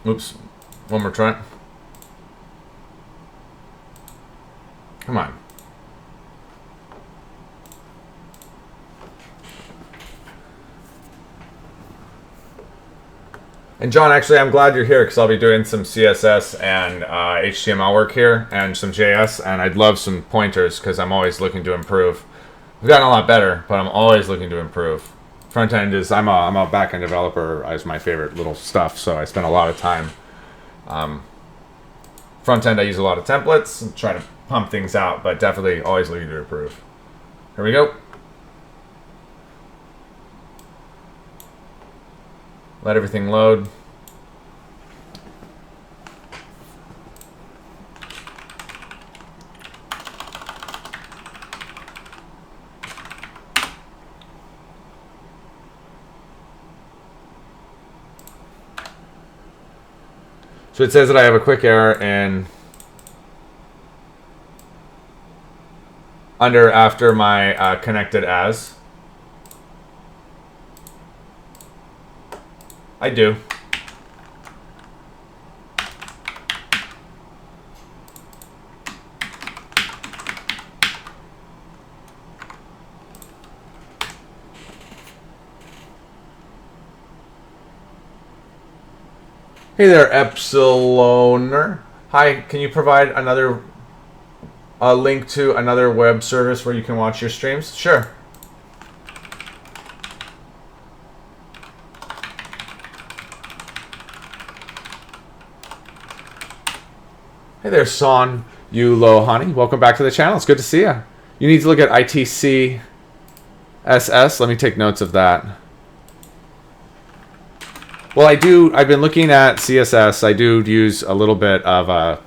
Oops. One more try. Come on. And John, actually, I'm glad you're here because I'll be doing some CSS and HTML work here and some JS, and I'd love some pointers because I'm always looking to improve. I've gotten a lot better, but I'm always looking to improve. Front end is, I'm a back end developer is my favorite little stuff, so I spend a lot of time. Front end, I use a lot of templates and try to pump things out, but definitely always looking to improve. Here we go. Let everything load. So it says that I have a quick error in after my connected as. I do. Hey there, Epsiloner. Hi, can you provide another link to another web service where you can watch your streams? Sure. Hey there, Son Yulohani. Welcome back to the channel. It's good to see you. You need to look at ITCSS. Let me take notes of that. Well, I've been looking at CSS. I do use a little bit of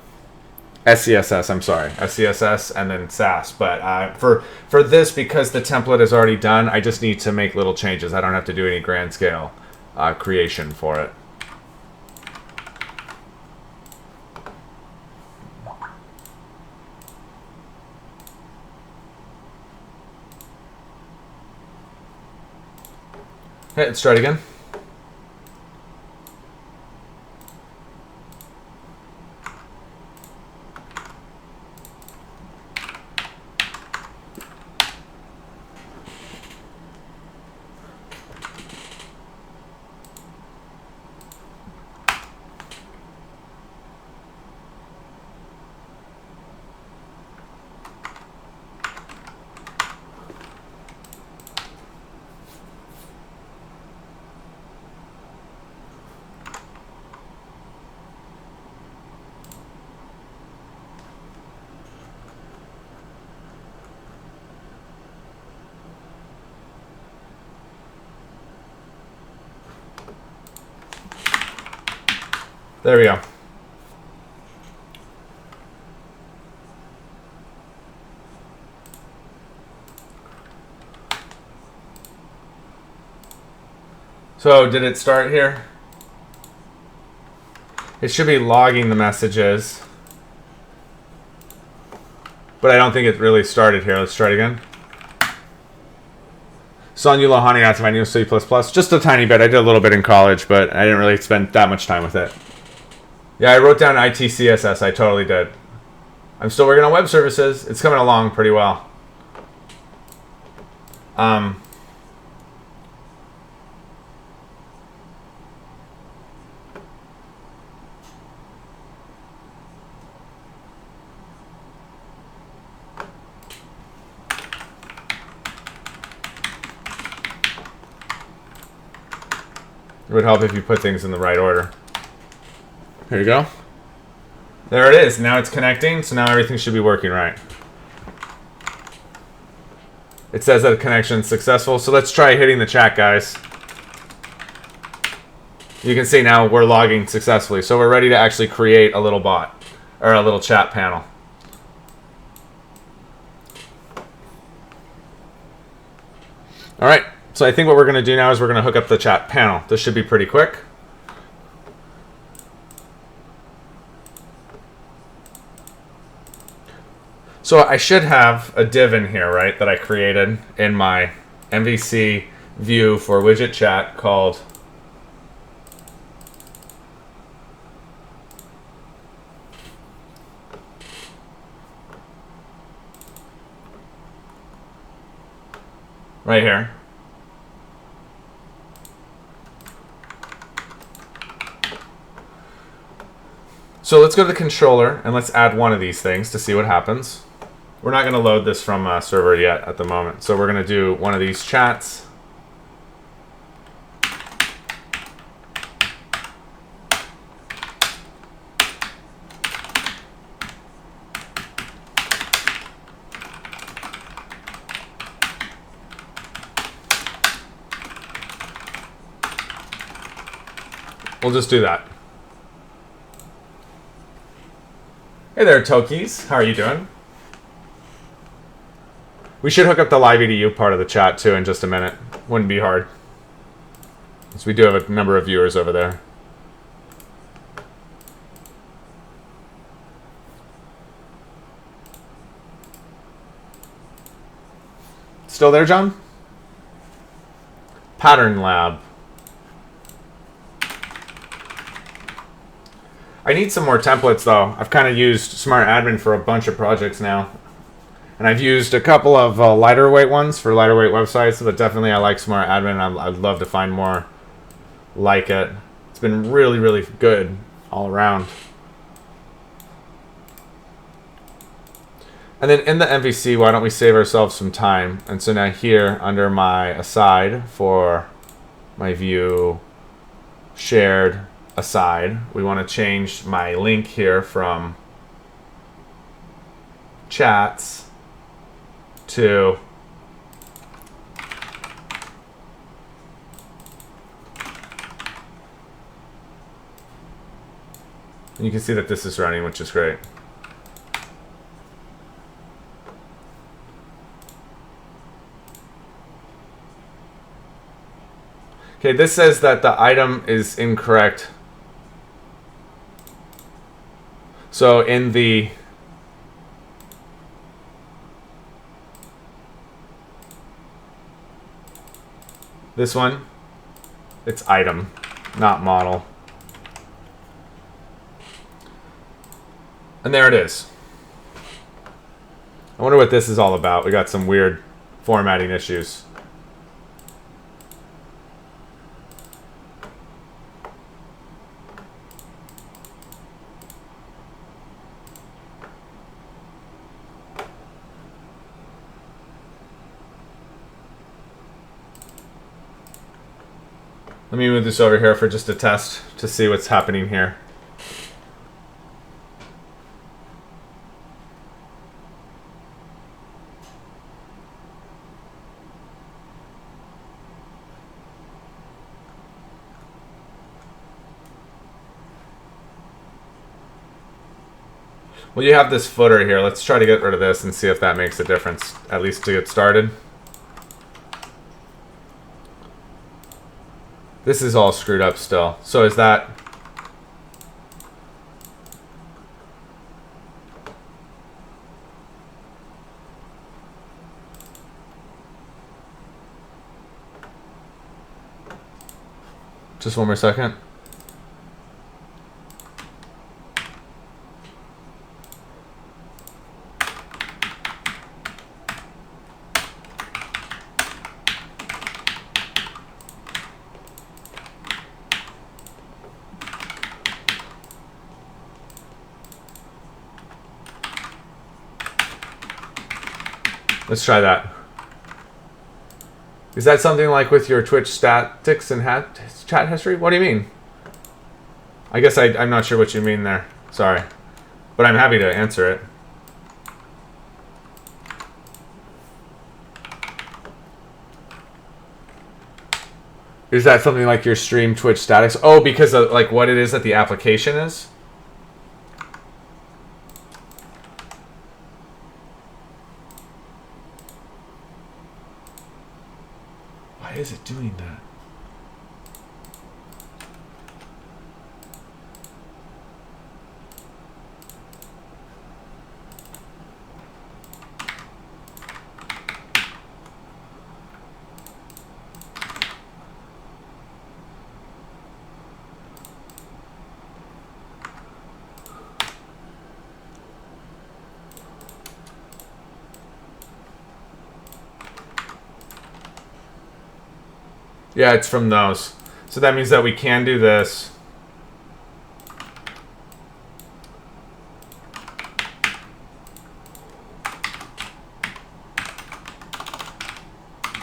SCSS. I'm sorry, SCSS and then Sass. But for this, because the template is already done, I just need to make little changes. I don't have to do any grand scale creation for it. Okay, let's try it again. There we go. So did it start here? It should be logging the messages. But I don't think it really started here. Let's try it again. Sonyu Lohani adds my new C++. Just a tiny bit. I did a little bit in college, but I didn't really spend that much time with it. Yeah, I wrote down IT CSS. I totally did. I'm still working on web services. It's coming along pretty well. It would help if you put things in the right order. Here you go. There it is. Now it's connecting, so now everything should be working right. It says that the connection is successful, so let's try hitting the chat, guys. You can see now we're logging successfully, so we're ready to actually create a little bot, or a little chat panel. All right. So I think what we're going to do now is we're going to hook up the chat panel. This should be pretty quick. So I should have a div in here, right, that I created in my MVC view for widget chat called right here. So let's go to the controller and let's add one of these things to see what happens. We're not going to load this from a server yet at the moment. So we're going to do one of these chats. We'll just do that. Hey there, Tokis. How are you doing? We should hook up the live EDU part of the chat too in just a minute. Wouldn't be hard. Because we do have a number of viewers over there. Still there, John? Pattern Lab. I need some more templates though. I've kind of used Smart Admin for a bunch of projects now. And I've used a couple of lighter weight ones for lighter weight websites, but definitely I like Smart Admin. I'd love to find more like it. It's been really, really good all around. And then in the MVC, why don't we save ourselves some time? And so now here under my aside for my view shared aside, we want to change my link here from chats to and you can see that this is running, which is great. Okay, this says that the item is incorrect. So in the this one, it's item, not model. And there it is. I wonder what this is all about. We got some weird formatting issues. Let me move this over here for just a test to see what's happening here. Well, you have this footer here. Let's try to get rid of this and see if that makes a difference, at least to get started. This is all screwed up still. So is that... Just one more second. Let's try that. Is that something like with your Twitch statistics and chat history? What do you mean? I guess I'm not sure what you mean there. Sorry. But I'm happy to answer it. Is that something like your stream Twitch statistics? Oh, because of like what it is that the application is? Why is it doing that? Yeah, it's from those. So that means that we can do this.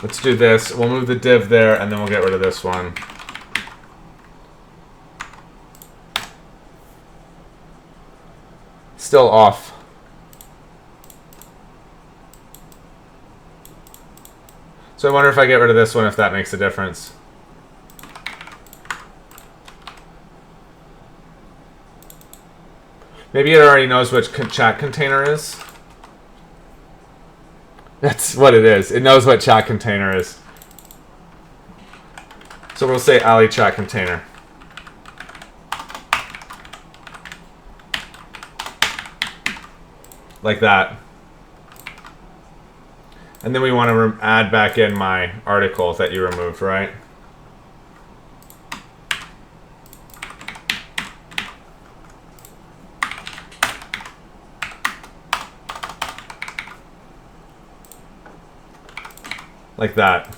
Let's do this. We'll move the div there, and then we'll get rid of this one. Still off. So I wonder if I get rid of this one, if that makes a difference. Maybe it already knows which chat container is. That's what it is. It knows what chat container is. So we'll say Ali chat container. Like that. And then we want to add back in my article that you removed, right? Like that.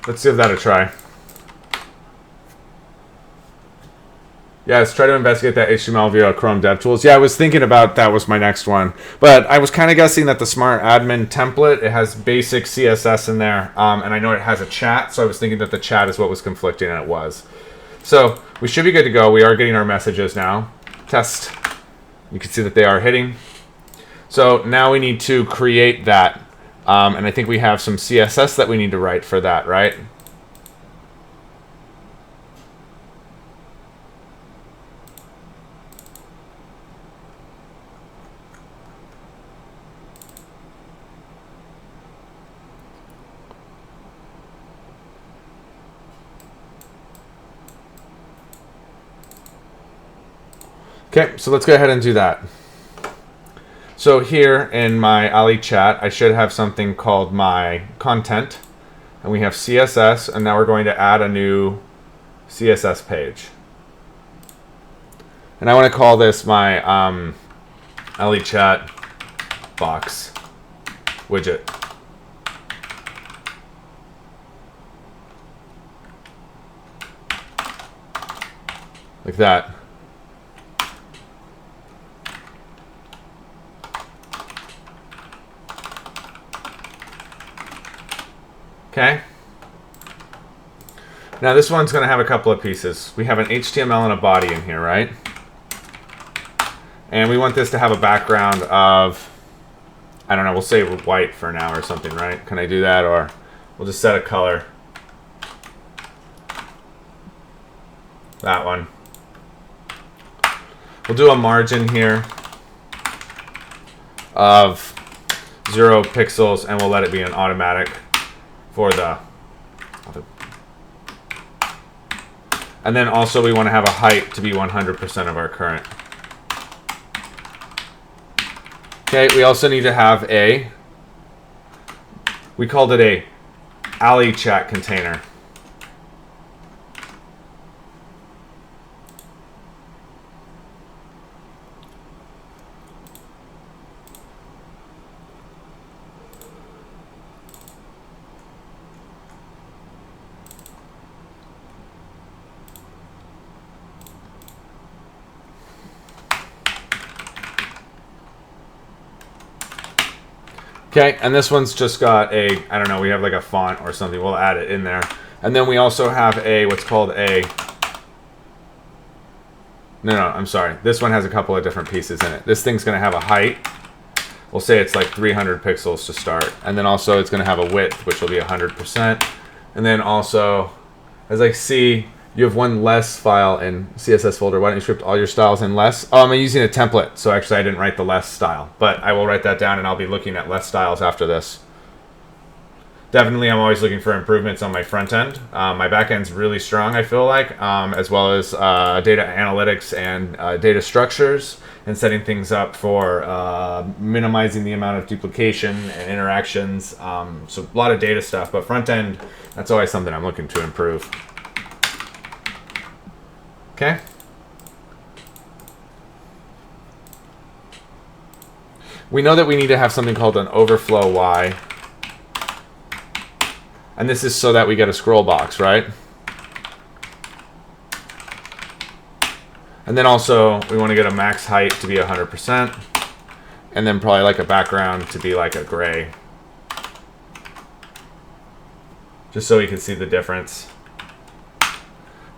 Let's give that a try. Yeah, let's try to investigate that HTML via Chrome DevTools. Yeah, I was thinking about that was my next one. But I was kind of guessing that the Smart Admin template, it has basic CSS in there. And I know it has a chat, so I was thinking that the chat is what was conflicting, and it was. So we should be good to go. We are getting our messages now. Test. You can see that they are hitting. So now we need to create that. And I think we have some CSS that we need to write for that, right? Okay, so let's go ahead and do that. So here in my Ali chat, I should have something called my content. And we have CSS, and now we're going to add a new CSS page. And I want to call this my Ali chat box widget. Like that. Okay. Now this one's going to have a couple of pieces. We have an HTML and a body in here, right? And we want this to have a background of, I don't know, we'll say white for now or something, right? Can I do that? Or we'll just set a color. That one. We'll do a margin here of 0 pixels, and we'll let it be an automatic for the. And then also we want to have a height to be 100% of our current. Okay, we also need to have we called it a alley chat container. Okay, and this one's just got I don't know, we have like a font or something. We'll add it in there. And then we also have what's called I'm sorry. This one has a couple of different pieces in it. This thing's going to have a height. We'll say it's like 300 pixels to start. And then also it's going to have a width, which will be 100%. And then also, as I see, you have one less file in CSS folder. Why don't you script all your styles in less? Oh, I'm using a template, so actually I didn't write the less style. But I will write that down, and I'll be looking at less styles after this. Definitely, I'm always looking for improvements on my front end. My back end's really strong, I feel like, as well as data analytics and data structures, and setting things up for minimizing the amount of duplication and interactions. So a lot of data stuff, but front end, that's always something I'm looking to improve. Okay. We know that we need to have something called an overflow Y. And this is so that we get a scroll box, right? And then also we want to get a max height to be 100%. And then probably like a background to be like a gray. Just so we can see the difference.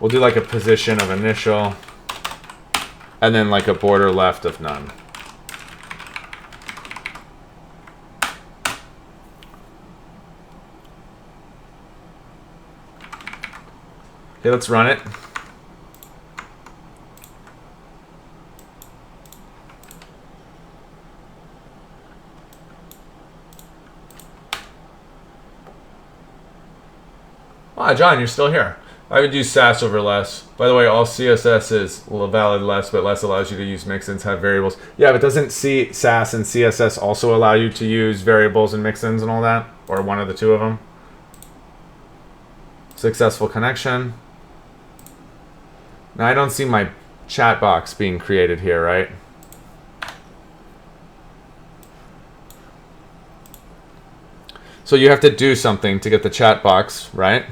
We'll do like a position of initial, and then like a border left of none. Okay, let's run it. Ah, John, you're still here. I would use Sass over less. By the way, all CSS is valid less, but less allows you to use mixins, have variables. Yeah, but doesn't Sass and CSS also allow you to use variables and mixins and all that? Or one of the two of them? Successful connection. Now, I don't see my chat box being created here, right? So you have to do something to get the chat box, right?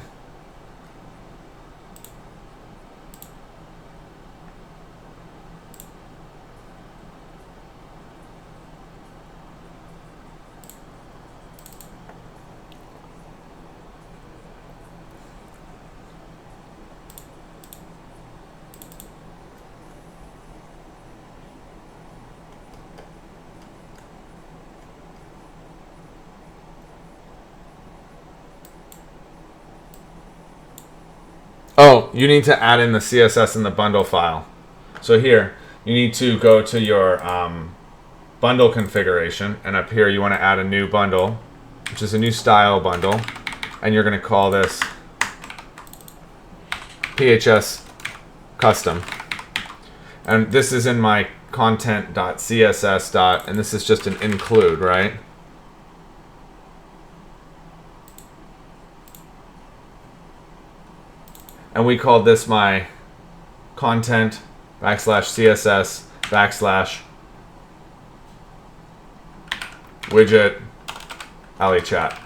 Oh, you need to add in the CSS in the bundle file. So here, you need to go to your bundle configuration, and up here you want to add a new bundle, which is a new style bundle, and you're going to call this PHS custom. And this is in my content.css. And this is just an include, right? And we called this my content /CSS / widget alley chat.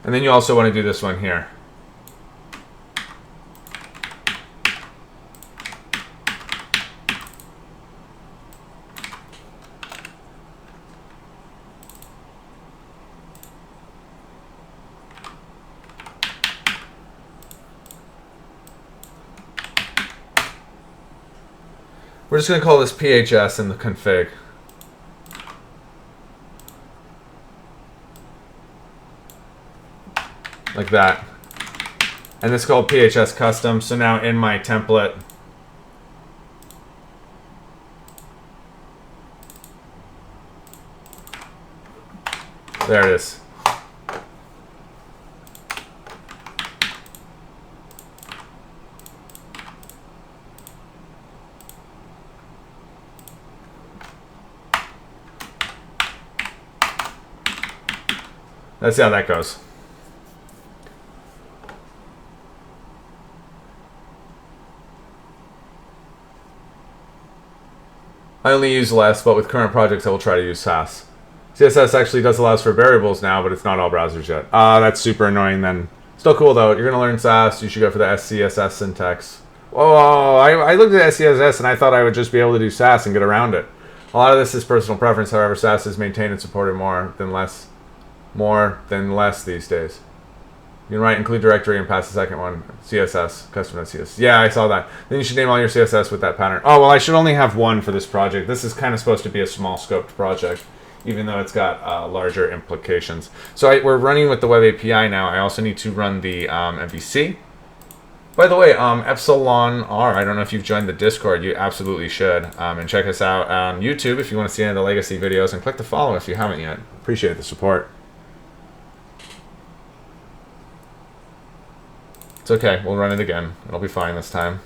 And then you also want to do this one here. We're just going to call this PHS in the config. Like that. And this is called PHS custom. So now in my template, there it is. Let's see how that goes. I only use less, but with current projects I will try to use Sass. CSS actually does allow for variables now, but it's not all browsers yet. That's super annoying then. Still cool though. You're going to learn Sass. You should go for the SCSS syntax. Whoa, I looked at SCSS and I thought I would just be able to do Sass and get around it. A lot of this is personal preference. However, Sass is maintained and supported more than less these days. You can write include directory and pass the second one. CSS, custom.css. Yeah, I saw that. Then you should name all your CSS with that pattern. Oh, well, I should only have one for this project. This is kind of supposed to be a small scoped project, even though it's got larger implications. So we're running with the web API now. I also need to run the MVC. By the way, SignalR, I don't know if you've joined the Discord. You absolutely should. And check us out on YouTube if you want to see any of the legacy videos. And click the follow if you haven't yet. Appreciate the support. It's okay. We'll run it again. It'll be fine this time.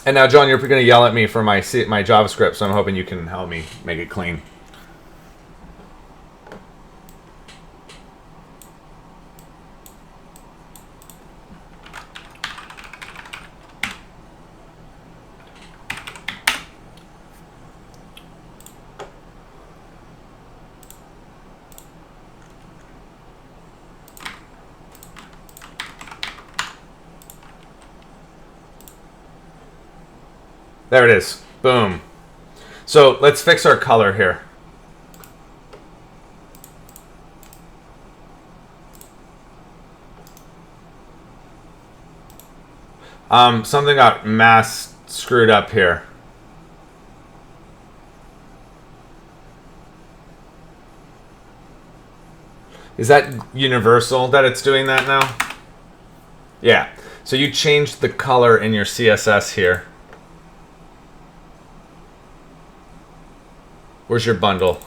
And now, John, you're going to yell at me for my JavaScript, so I'm hoping you can help me make it clean. There it is. Boom. So let's fix our color here. Something got mass screwed up here. Is that universal that it's doing that now? Yeah. So you changed the color in your CSS here. Where's your bundle?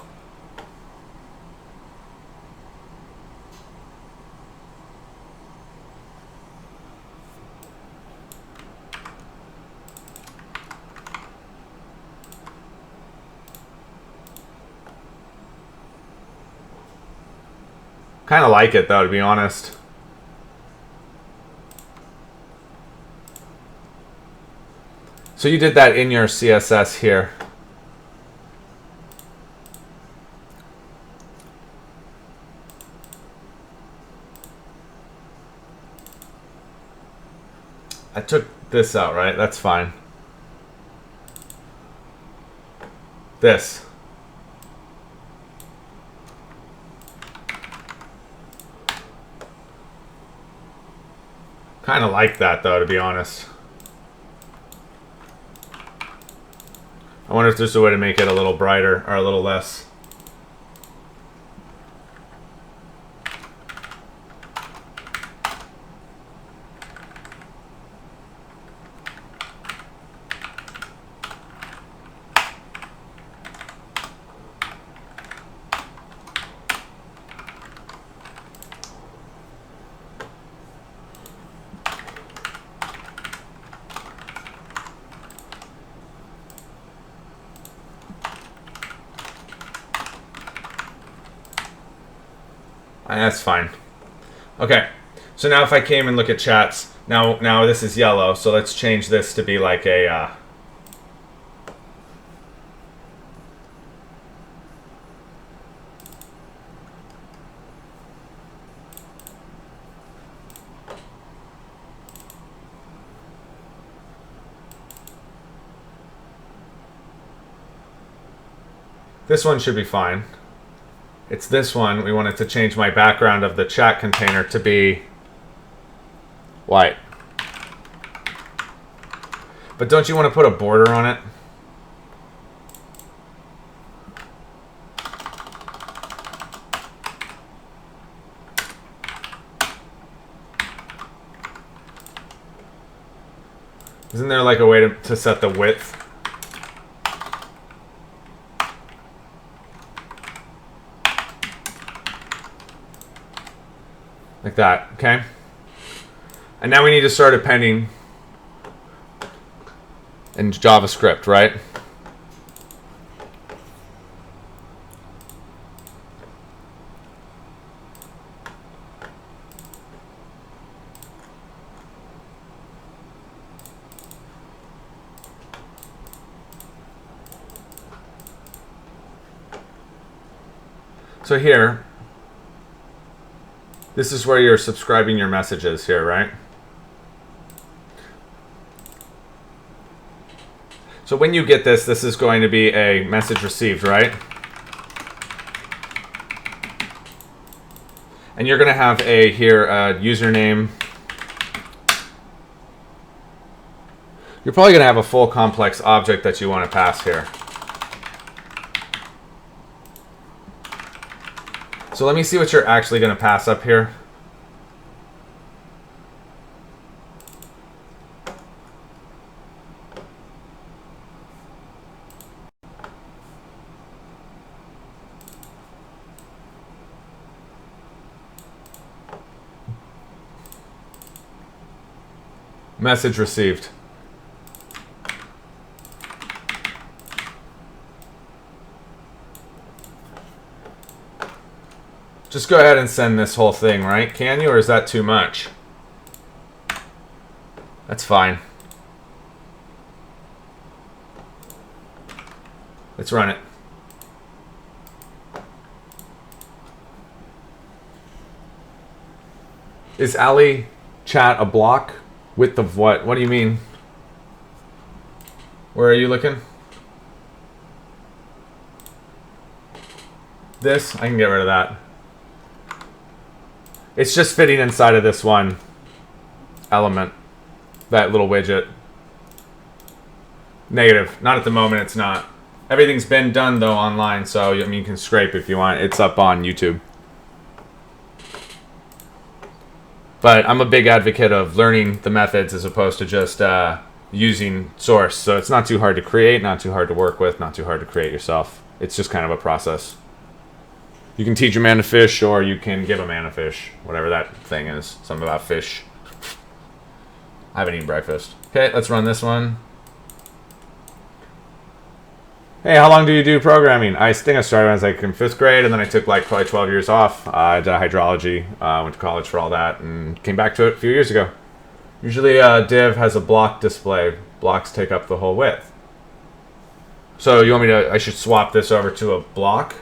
Kind of like it though, to be honest. So you did that in your CSS here. I took this out, right? That's fine. This. Kind of like that, though, to be honest. I wonder if there's a way to make it a little brighter or a little less. That's fine. Okay, so now if I came and look at chats, now this is yellow, so let's change this to be like a this one should be fine. It's this one. We wanted to change my background of the chat container to be white. But don't you want to put a border on it? Isn't there like a way to set the width? Like that, okay? And now we need to start appending in JavaScript, right? So here, this is where you're subscribing your messages here, right? So when you get this, this is going to be a message received, right? And you're going to have a here username. You're probably going to have a full complex object that you want to pass here. So let me see what you're actually going to pass up here. Message received. Just go ahead and send this whole thing, right? Can you, or is that too much? That's fine. Let's run it. Is Ali chat a block? Width of what? What do you mean? Where are you looking? This? I can get rid of that. It's just fitting inside of this one element. That little widget. Negative. Not at the moment, it's not. Everything's been done, though, online, so I mean, you can scrape if you want. It's up on YouTube. But I'm a big advocate of learning the methods as opposed to just using source. So it's not too hard to create, not too hard to work with, not too hard to create yourself. It's just kind of a process. You can teach a man to fish, or you can give a man a fish. Whatever that thing is. Something about fish. I haven't eaten breakfast. Okay, let's run this one. Hey, how long do you do programming? I think I started when I was like in 5th grade, and then I took like probably 12 years off. I did hydrology, went to college for all that, and came back to it a few years ago. Usually div has a block display. Blocks take up the whole width. So you want me to, I should swap this over to a block?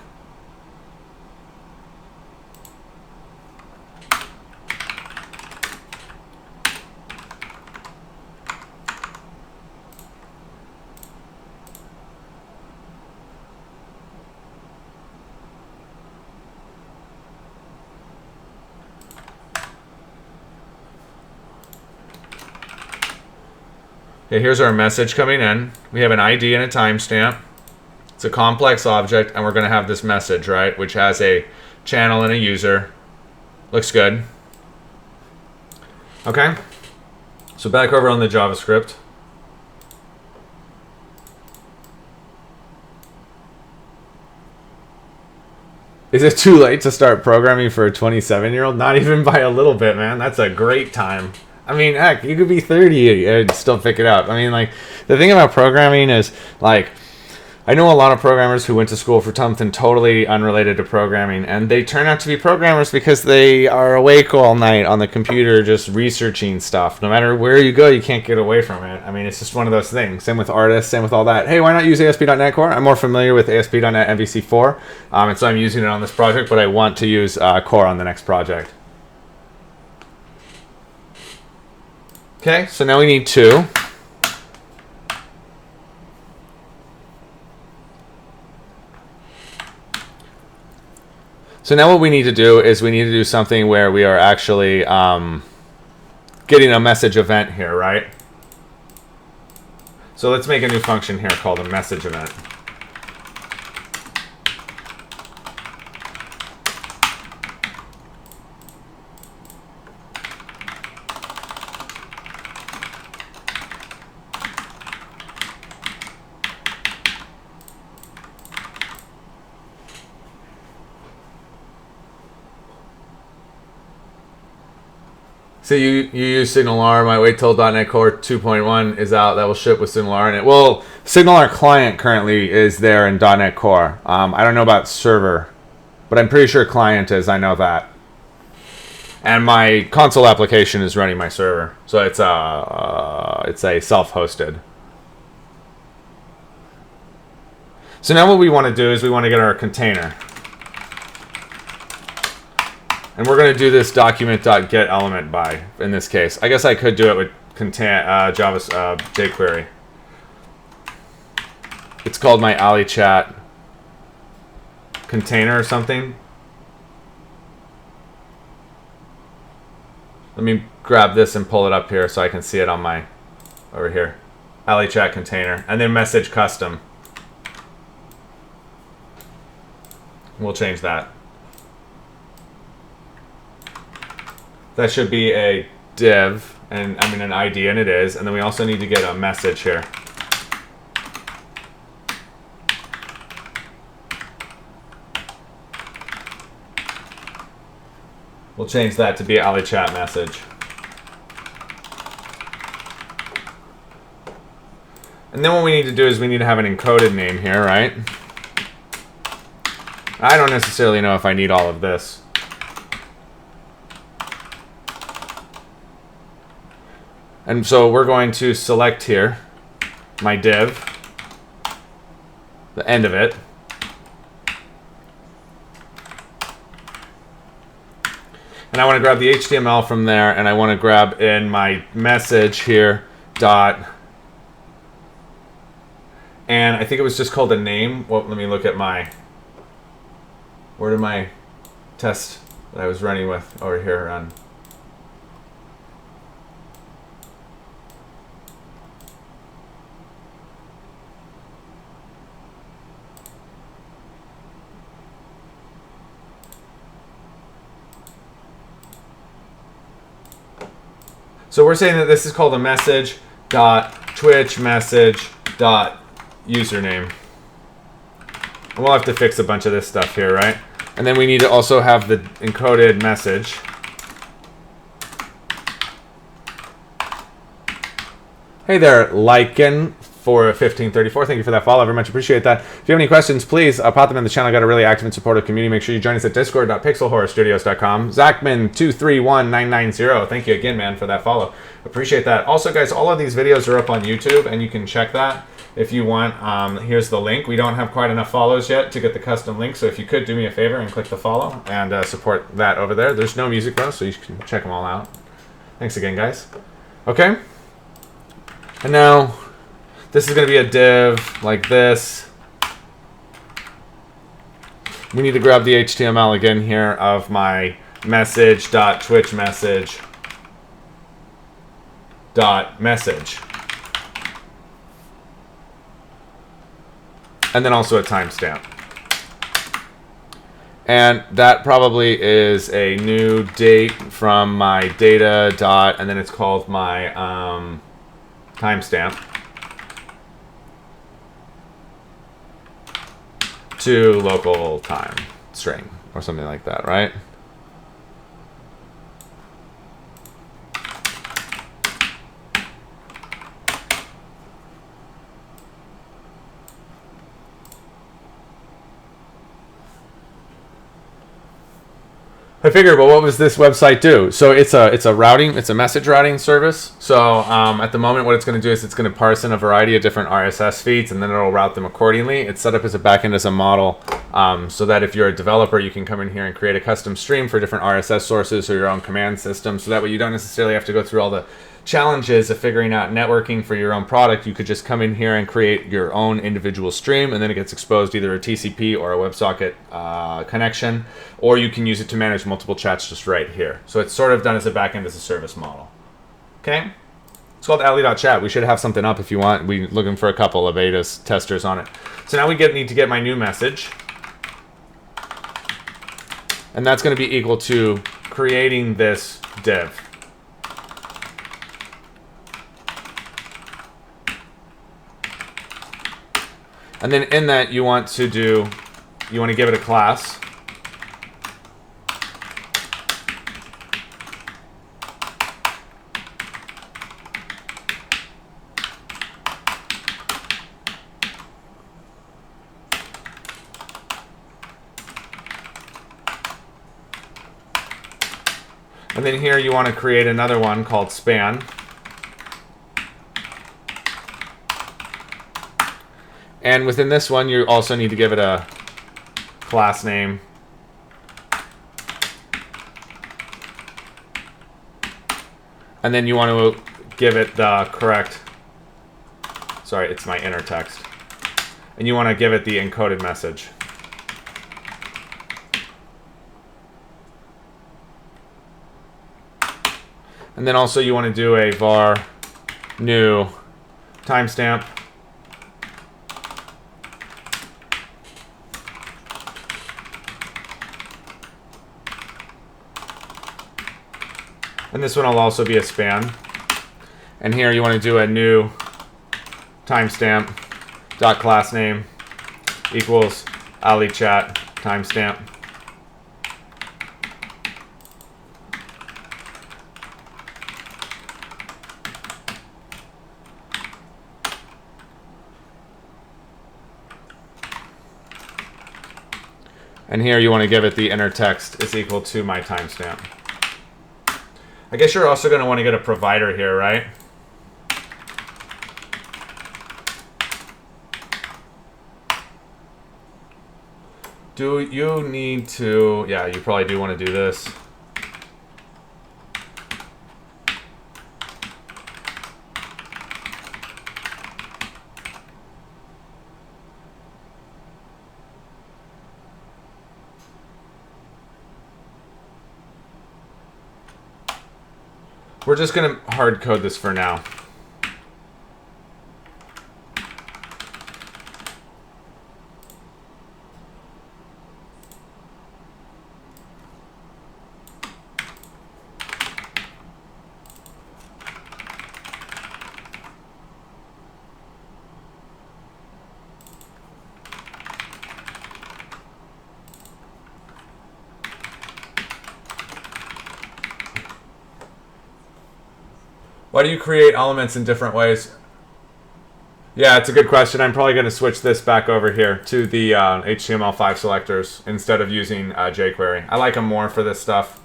Okay, here's our message coming in. We have an ID and a timestamp. It's a complex object, and we're going to have this message, right, which has a channel and a user. Looks good. Okay, so back over on the JavaScript. Is it too late to start programming for a 27-year-old? Not even by a little bit, man. That's a great time. I mean, heck, you could be 30 and still pick it up. I mean, like, the thing about programming is, like, I know a lot of programmers who went to school for something totally unrelated to programming, and they turn out to be programmers because they are awake all night on the computer just researching stuff. No matter where you go, you can't get away from it. I mean, it's just one of those things. Same with artists, same with all that. Hey, why not use ASP.NET Core? I'm more familiar with ASP.NET MVC 4, and so I'm using it on this project, but I want to use Core on the next project. Okay, so now we need 2. So now what we need to do is we need to do something where we are actually getting a message event here, right? So let's make a new function here called a message event. So you use SignalR. Might wait till .NET Core 2.1 is out. That will ship with SignalR in it. Well, SignalR client currently is there in .NET Core. I don't know about server, but I'm pretty sure client is. I know that. And my console application is running my server, so it's a self-hosted. So now what we want to do is we want to get our container. And we're going to do this document.getElement by, in this case. I guess I could do it with jQuery. It's called my AliChat container or something. Let me grab this and pull it up here so I can see it on my, over here. AliChat container. And then message custom. We'll change that. That should be a div, and I mean an ID, and it is. And then we also need to get a message here. We'll change that to be AliChat message. And then what we need to do is we need to have an encoded name here, right? I don't necessarily know if I need all of this. And so we're going to select here my div, the end of it. And I want to grab the HTML from there, and I want to grab in my message here, dot. And I think it was just called a name. Well, let me look at my, where did my test that I was running with over here run? So we're saying that this is called a message.twitch message.username. And we'll have to fix a bunch of this stuff here, right? And then we need to also have the encoded message. Hey there, Lycan for 1534. Thank you for that follow. I very much appreciate that. If you have any questions, please pop them in the channel. I got a really active and supportive community. Make sure you join us at discord.pixelhorrorstudios.com. Zachman231990. Thank you again, man, for that follow. Appreciate that. Also, guys, all of these videos are up on YouTube, and you can check that if you want. Here's the link. We don't have quite enough follows yet to get the custom link, so if you could do me a favor and click the follow and support that over there. There's no music, though, so you can check them all out. Thanks again, guys. Okay. And now, this is going to be a div like this. We need to grab the HTML again here of my message.twitchMessage.message. And then also a timestamp. And that probably is a new date from my data dot, and then it's called my timestamp. To local time string or something like that, right? I figured, well, what does this website do? So it's a routing, it's a message routing service. So at the moment, what it's going to do is it's going to parse in a variety of different RSS feeds, and then it'll route them accordingly. It's set up as a backend as a model so that if you're a developer, you can come in here and create a custom stream for different RSS sources or your own command system. So that way you don't necessarily have to go through all the challenges of figuring out networking for your own product. You could just come in here and create your own individual stream, and then it gets exposed either a TCP or a WebSocket connection, or you can use it to manage multiple chats just right here. So it's sort of done as a backend as a service model. Okay? It's called ally.chat. We should have something up if you want. We're looking for a couple of beta testers on it. So now we need to get my new message. And that's going to be equal to creating this div. And then in that, you want to give it a class. And then here you want to create another one called span. And within this one, you also need to give it a class name. And then you want to give it the correct, sorry, it's my inner text. And you want to give it the encoded message. And then also you want to do a var new timestamp. And this one will also be a span. And here you want to do a new timestamp dot class name equals ally.chat timestamp. And here you want to give it the inner text is equal to my timestamp. I guess you're also going to want to get a provider here, right? Do you need to, yeah, you probably do want to do this. We're just going to hard code this for now. Why do you create elements in different ways? Yeah, it's a good question. I'm probably going to switch this back over here to the HTML5 selectors instead of using jQuery. I like them more for this stuff.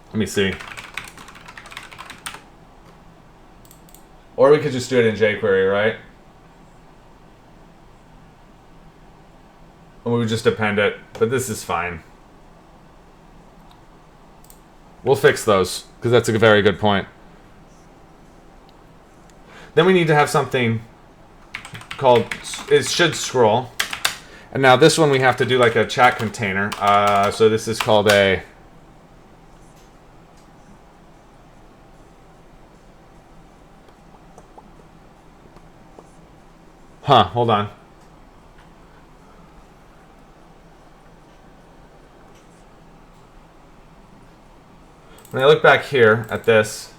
Let me see. Or we could just do it in jQuery, right? And we would just append it, but this is fine. We'll fix those, because that's a very good point. Then we need to have something called, it should scroll. And now this one we have to do like a chat container. So this is called a, hold on. When I look back here at this,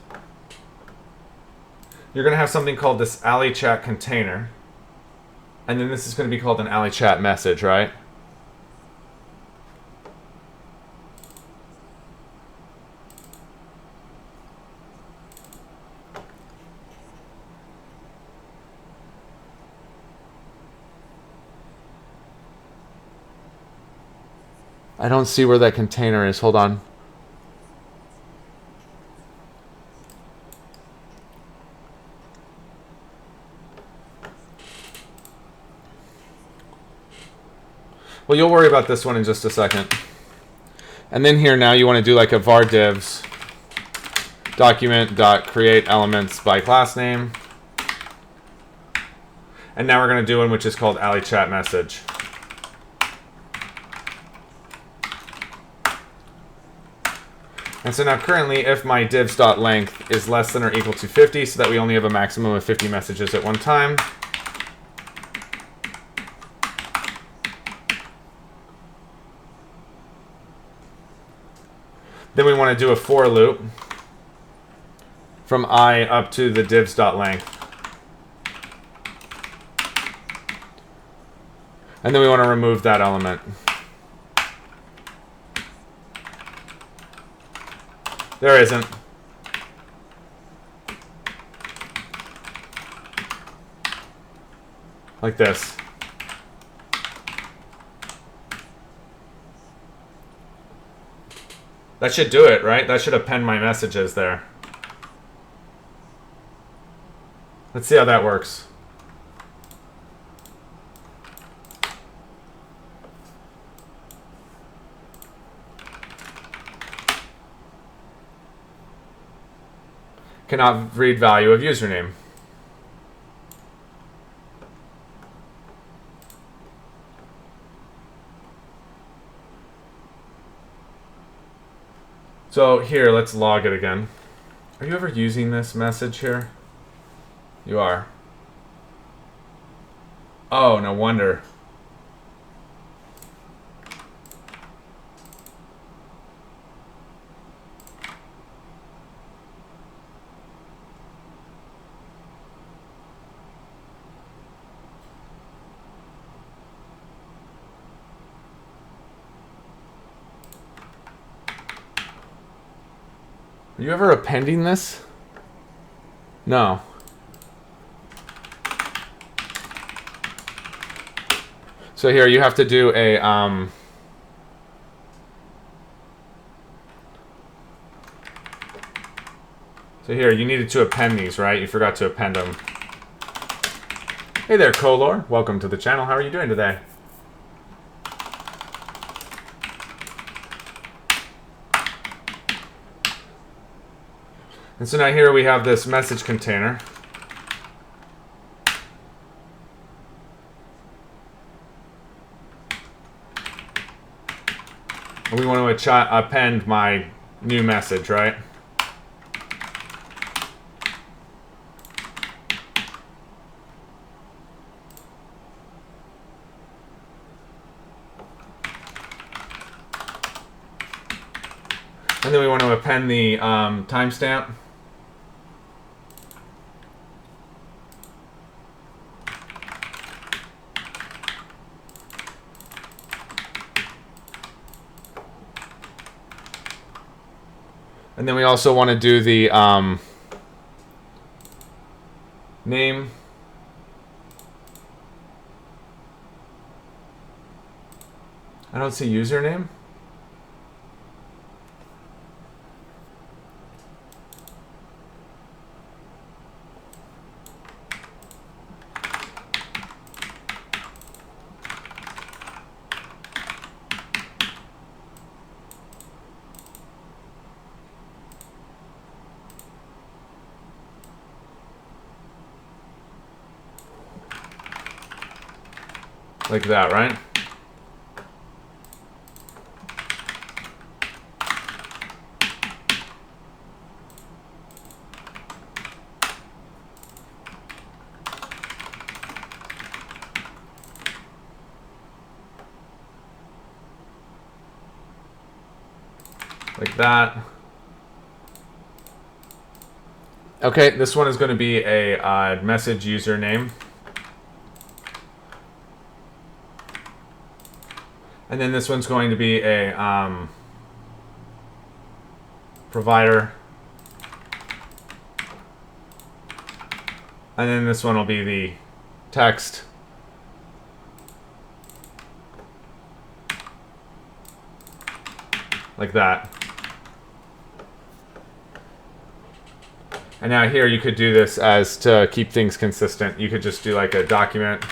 you're going to have something called this ally.chat container. And then this is going to be called an ally.chat message, right? I don't see where that container is. Hold on. Well, you'll worry about this one in just a second. And then here now you want to do like a var divs document.create elements by class name. And now we're going to do one which is called AliChat message. And so now currently if my divs.length is less than or equal to 50, so that we only have a maximum of 50 messages at one time, then we want to do a for loop from I up to the divs.length. And then we want to remove that element. There isn't. Like this. That should do it, right? That should append my messages there. Let's see how that works. Cannot read value of username. So here, let's log it again. Are you ever using this message here? You are. Oh, no wonder. Are you ever appending this? No. So here you have to do a so here you needed to append these, right? You forgot to append them. Hey there, Color. Welcome to the channel. How are you doing today? And so now here we have this message container. And we want to append my new message, right? And then we want to append the timestamp. And then we also want to do the name. I don't see username. Like that, right? Like that. Okay, this one is going to be a message username. And then this one's going to be a provider. And then this one will be the text. Like that. And now here you could do this as to keep things consistent. You could just do like a document.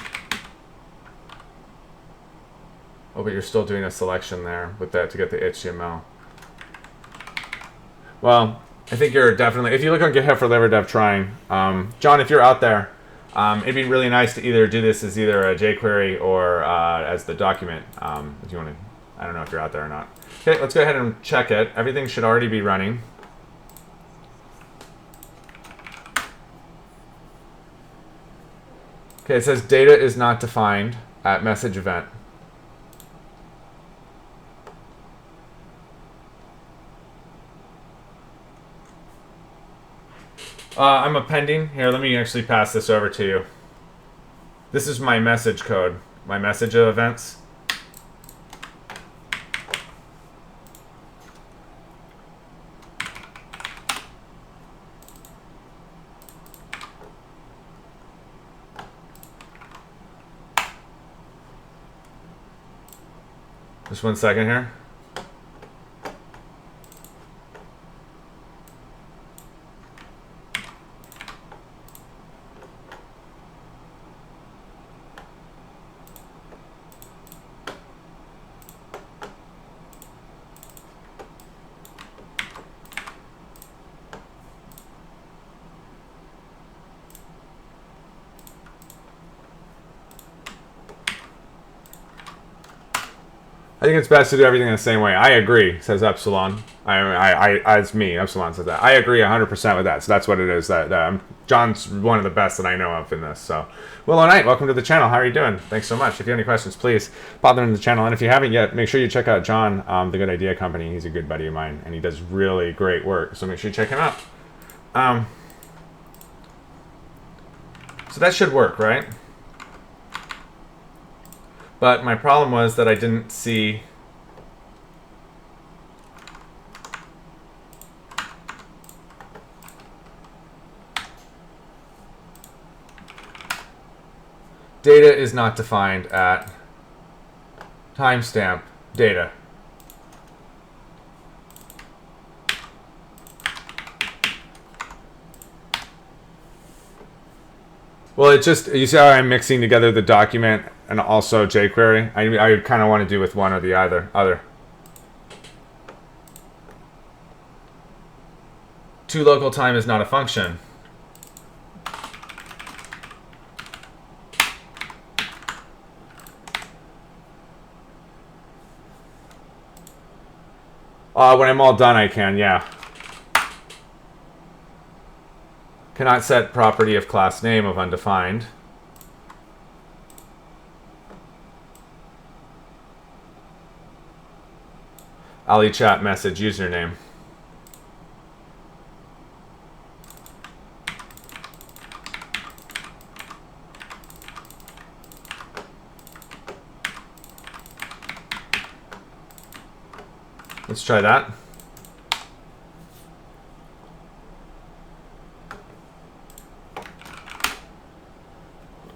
Oh, but you're still doing a selection there with that to get the HTML. Well, I think you're definitely, if you look on GitHub for LiverDev trying, John, if you're out there, it'd be really nice to either do this as either a jQuery or as the document, if you want to. I don't know if you're out there or not. Okay, let's go ahead and check it. Everything should already be running. Okay, it says data is not defined at message event. I'm appending. Here, let me actually pass this over to you. This is my message code, my message events. Just 1 second here. I think it's best to do everything the same way. I agree, says Epsilon. As me, Epsilon says that. I agree 100% with that. So that's what it is. That John's one of the best that I know of in this. So, Willow Knight, welcome to the channel. How are you doing? Thanks so much. If you have any questions, please pop them in the channel. And if you haven't yet, make sure you check out John, the Good Idea Company. He's a good buddy of mine, and he does really great work. So make sure you check him out. So that should work, right? But my problem was that I didn't see data is not defined at timestamp data. Well, it just, you see how I'm mixing together the document and also jQuery? I kind of want to do with one or the other. ToLocal time is not a function. When I'm all done, I can, yeah. Cannot set property of class name of undefined. AliChat message username. Let's try that.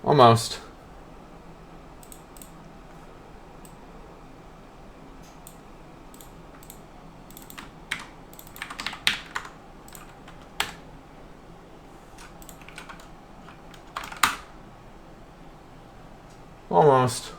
Almost. Almost.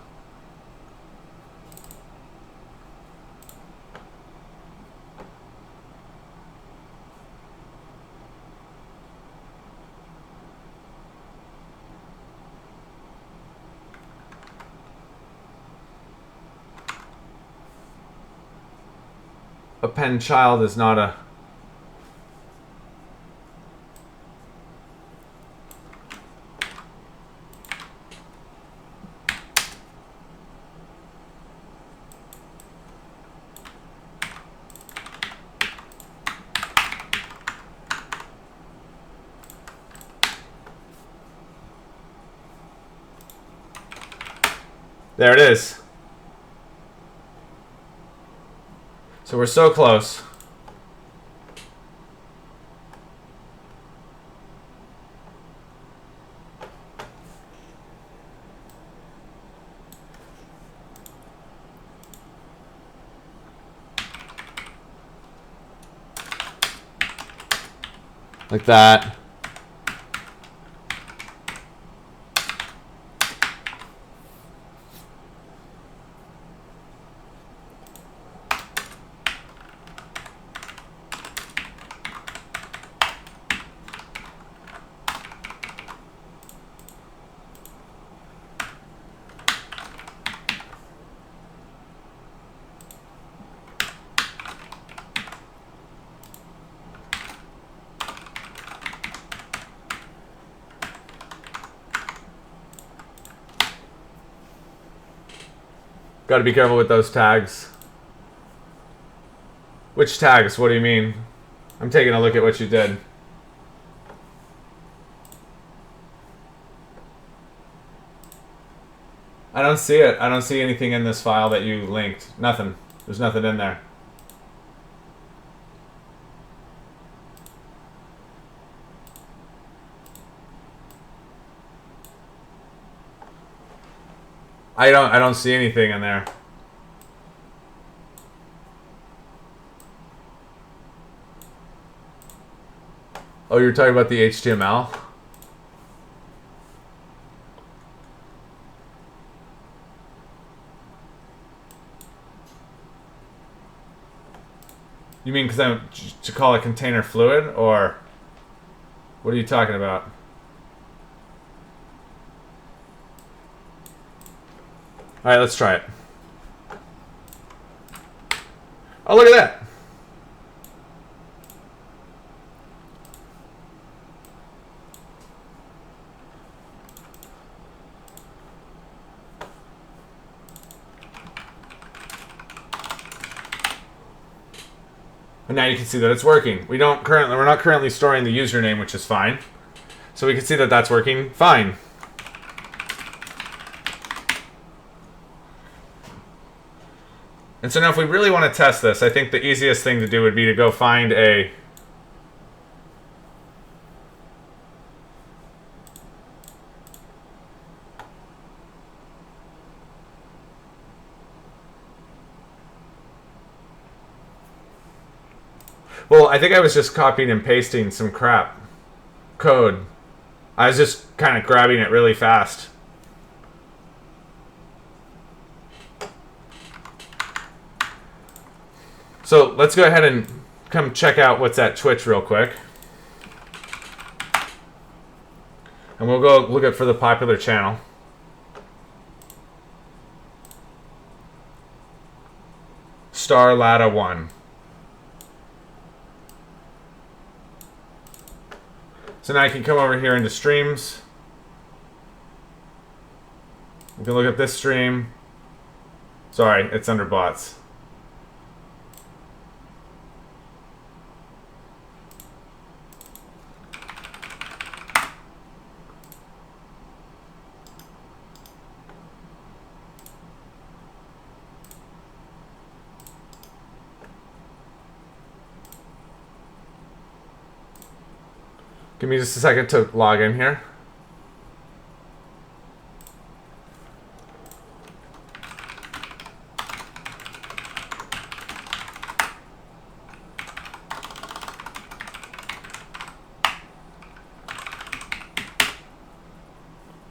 Append child is not a... There it is. So we're so close. Like that. Got to be careful with those tags. Which tags? What do you mean? I'm taking a look at what you did. I don't see it. I don't see anything in this file that you linked. Nothing. There's nothing in there. I don't see anything in there. Oh, you're talking about the HTML? You mean because I'm to call a container fluid, or what are you talking about? All right, let's try it. Oh, look at that. And now you can see that it's working. We're not currently storing the username, which is fine. So we can see that that's working fine. And so now if we really want to test this, I think the easiest thing to do would be to go find a Well, I think I was just copying and pasting some crap code. I was just kind of grabbing it really fast. So let's go ahead and come check out what's at Twitch real quick. And we'll go look at for the popular channel. StarLada1. So now I can come over here into streams. We can look at this stream. Sorry, it's under bots. Give me just a second to log in here.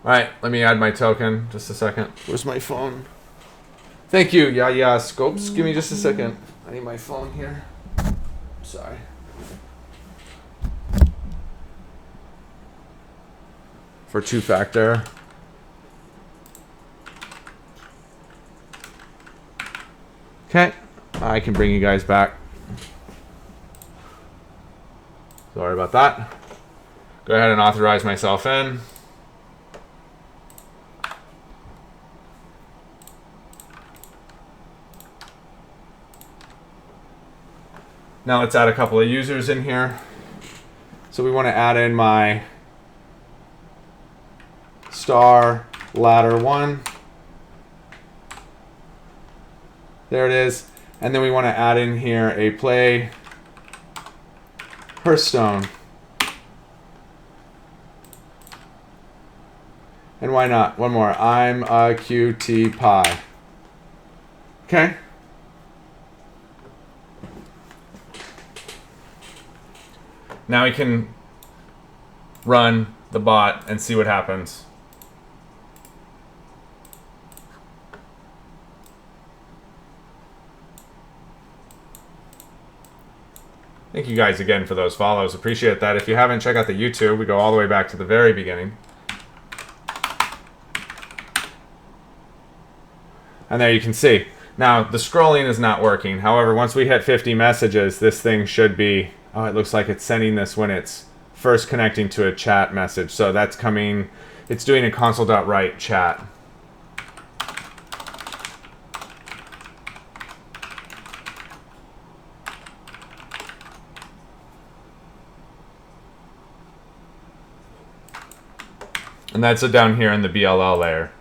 All right, let me add my token. Just a second. Where's my phone? Thank you, yeah, Scopes. Give me just a second. I need my phone here. Sorry. For two-factor. Okay, I can bring you guys back. Sorry about that. Go ahead and authorize myself in. Now let's add a couple of users in here. So we want to add in my StarLada1. There it is. And then we want to add in here a play Hearthstone. And why not? One more. I'm a QT pie. Okay. Now we can run the bot and see what happens. Thank you guys again for those follows. Appreciate that. If you haven't, check out the YouTube. We go all the way back to the very beginning. And there you can see. Now, the scrolling is not working. However, once we hit 50 messages, this thing should be... Oh, it looks like it's sending this when it's first connecting to a chat message. So that's coming... It's doing a console.write chat. And that's down here in the BLL layer.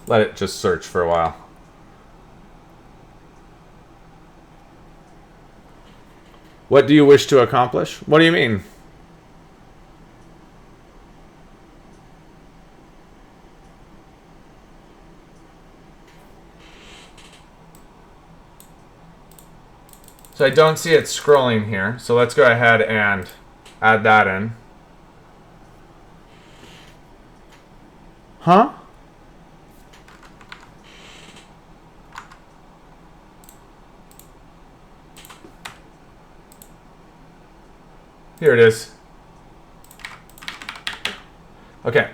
Let it just search for a while. What do you wish to accomplish? What do you mean? So I don't see it scrolling here. So let's go ahead and add that in. Huh? Here it is. Okay.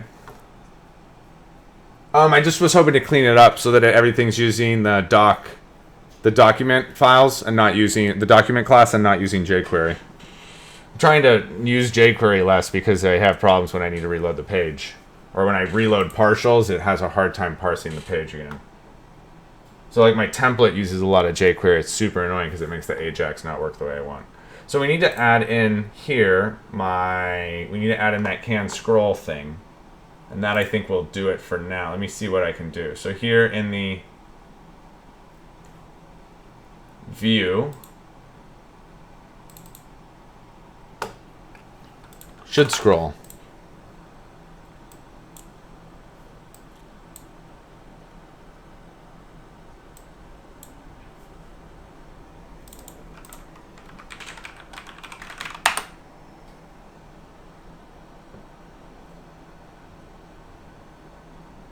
I just was hoping to clean it up so that everything's using the document files and not using the document class and not using jQuery. I'm trying to use jQuery less because I have problems when I need to reload the page. Or when I reload partials, it has a hard time parsing the page again. So like my template uses a lot of jQuery. It's super annoying because it makes the Ajax not work the way I want. So we need to add in here we need to add in that can scroll thing. And that I think will do it for now. Let me see what I can do. So here in the view, should scroll.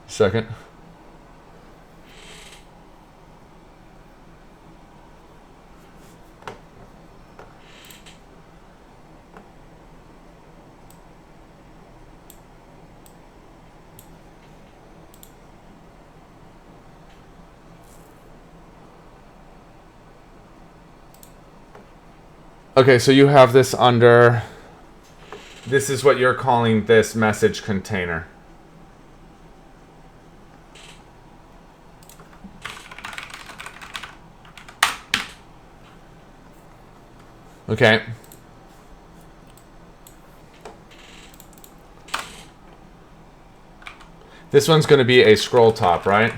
Second. Okay, so you have this under, this is what you're calling this message container. Okay. This one's going to be a scroll top, right?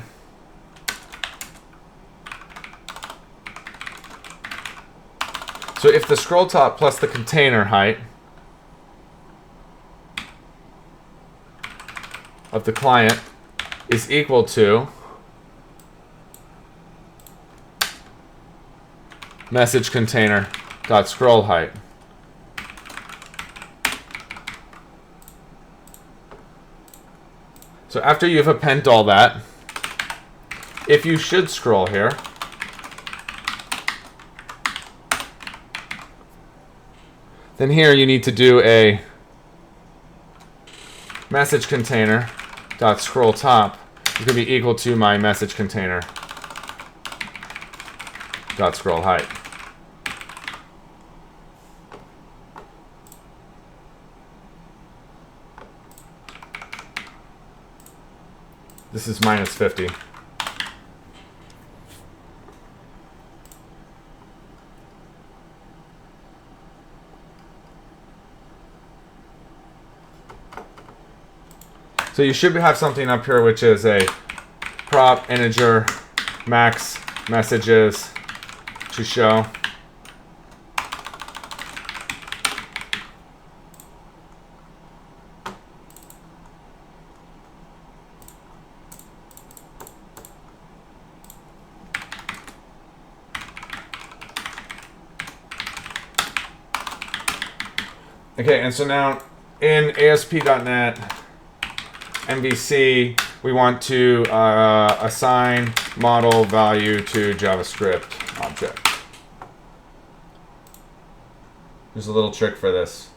So if the scroll top plus the container height of the client is equal to message container dot scroll height. So after you've appended all that, if you should scroll here, then here you need to do a message container dot scroll top is going to be equal to my message container dot scroll height. This is minus 50. So you should have something up here which is a prop integer max messages to show. Okay, and so now in ASP.NET MVC, we want to assign model value to JavaScript object. There's a little trick for this.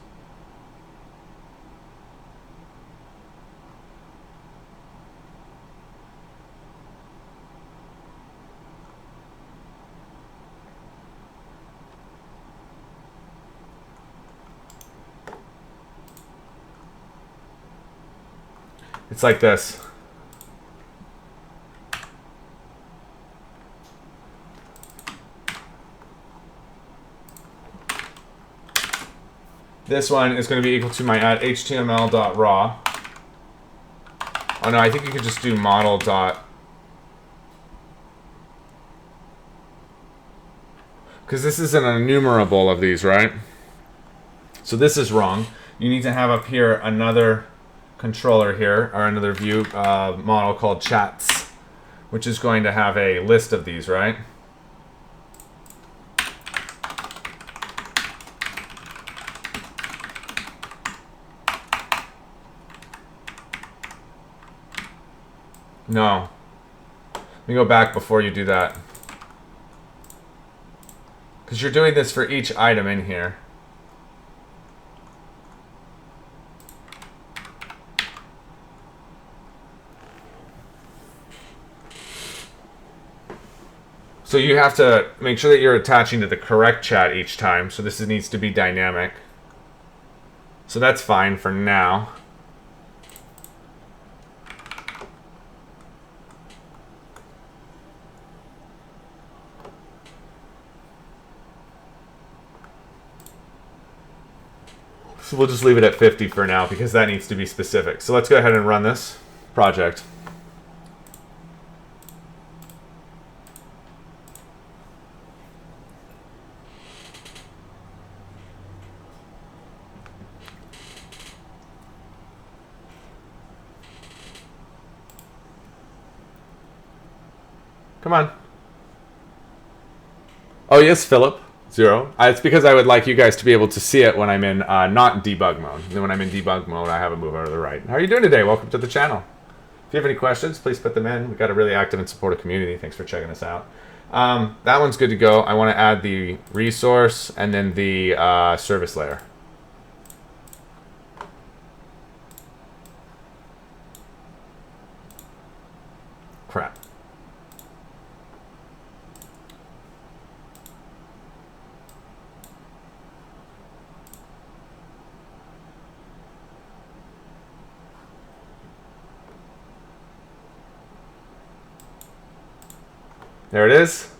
It's like this. This one is going to be equal to my at html.raw. Oh no, I think you could just do model dot. Because this is an enumerable of these, right? So this is wrong. You need to have up here another controller here, or another view model called chats, which is going to have a list of these, right? No. Let me go back before you do that. Because you're doing this for each item in here. So you have to make sure that you're attaching to the correct chat each time. So this needs to be dynamic. So that's fine for now. So we'll just leave it at 50 for now because that needs to be specific. So let's go ahead and run this project. Come on. Oh, yes, Philip. 0. It's because I would like you guys to be able to see it when I'm in not debug mode. And then when I'm in debug mode, I have a move over to the right. How are you doing today? Welcome to the channel. If you have any questions, please put them in. We've got a really active and supportive community. Thanks for checking us out. That one's good to go. I want to add the resource and then the service layer. Crap. There it is.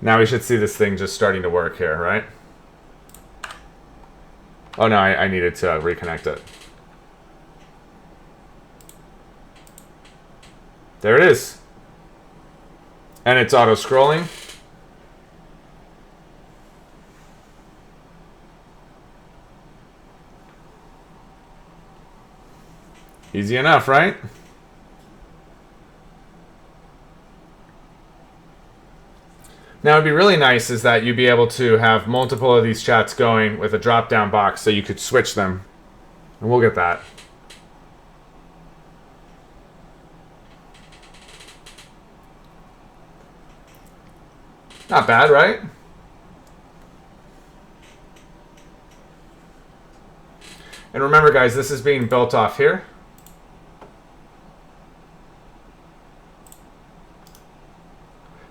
Now we should see this thing just starting to work here, right? Oh no, I needed to reconnect it. There it is. And it's auto-scrolling. Easy enough, right? Now, it'd be really nice is that you'd be able to have multiple of these chats going with a drop-down box so you could switch them. And we'll get that. Not bad, right? And remember, guys, this is being built off here.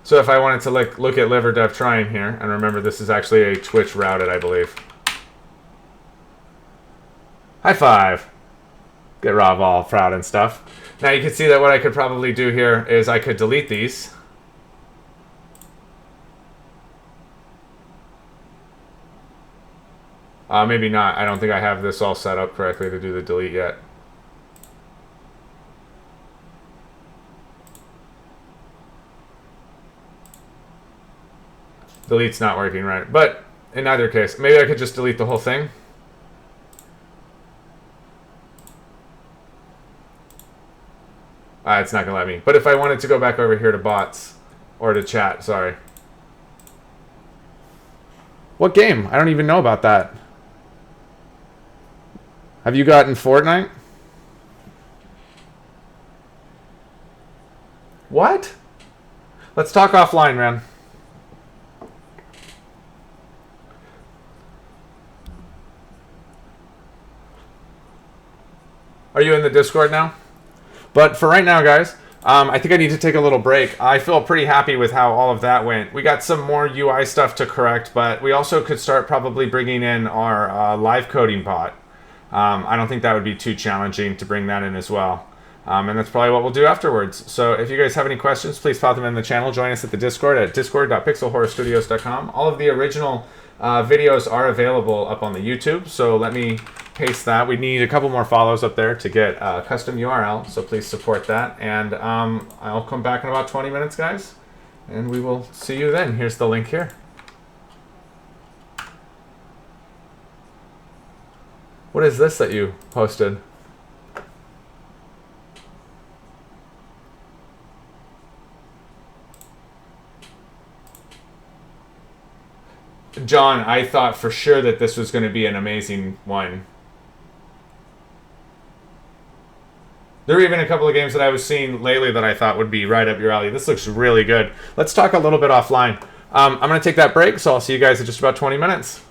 So if I wanted to look at live or dev trying here, and remember this is actually a Twitch routed, I believe. High five. Get Rob all proud and stuff. Now you can see that what I could probably do here is I could delete these. Maybe not. I don't think I have this all set up correctly to do the delete yet. Delete's not working right. But in either case, maybe I could just delete the whole thing. It's not going to let me. But if I wanted to go back over here to bots, or to chat, sorry. What game? I don't even know about that. Have you gotten Fortnite? What? Let's talk offline, man. Are you in the Discord now? But for right now, guys, I think I need to take a little break. I feel pretty happy with how all of that went. We got some more UI stuff to correct, but we also could start probably bringing in our live coding bot. I don't think that would be too challenging to bring that in as well. And that's probably what we'll do afterwards. So if you guys have any questions, please pop them in the channel. Join us at the Discord at discord.pixelhorrorstudios.com. All of the original videos are available up on the YouTube. So let me paste that. We need a couple more follows up there to get a custom URL. So please support that. And I'll come back in about 20 minutes, guys. And we will see you then. Here's the link here. What is this that you posted? John, I thought for sure that this was going to be an amazing one. There were even a couple of games that I was seeing lately that I thought would be right up your alley. This looks really good. Let's talk a little bit offline. I'm going to take that break, so I'll see you guys in just about 20 minutes.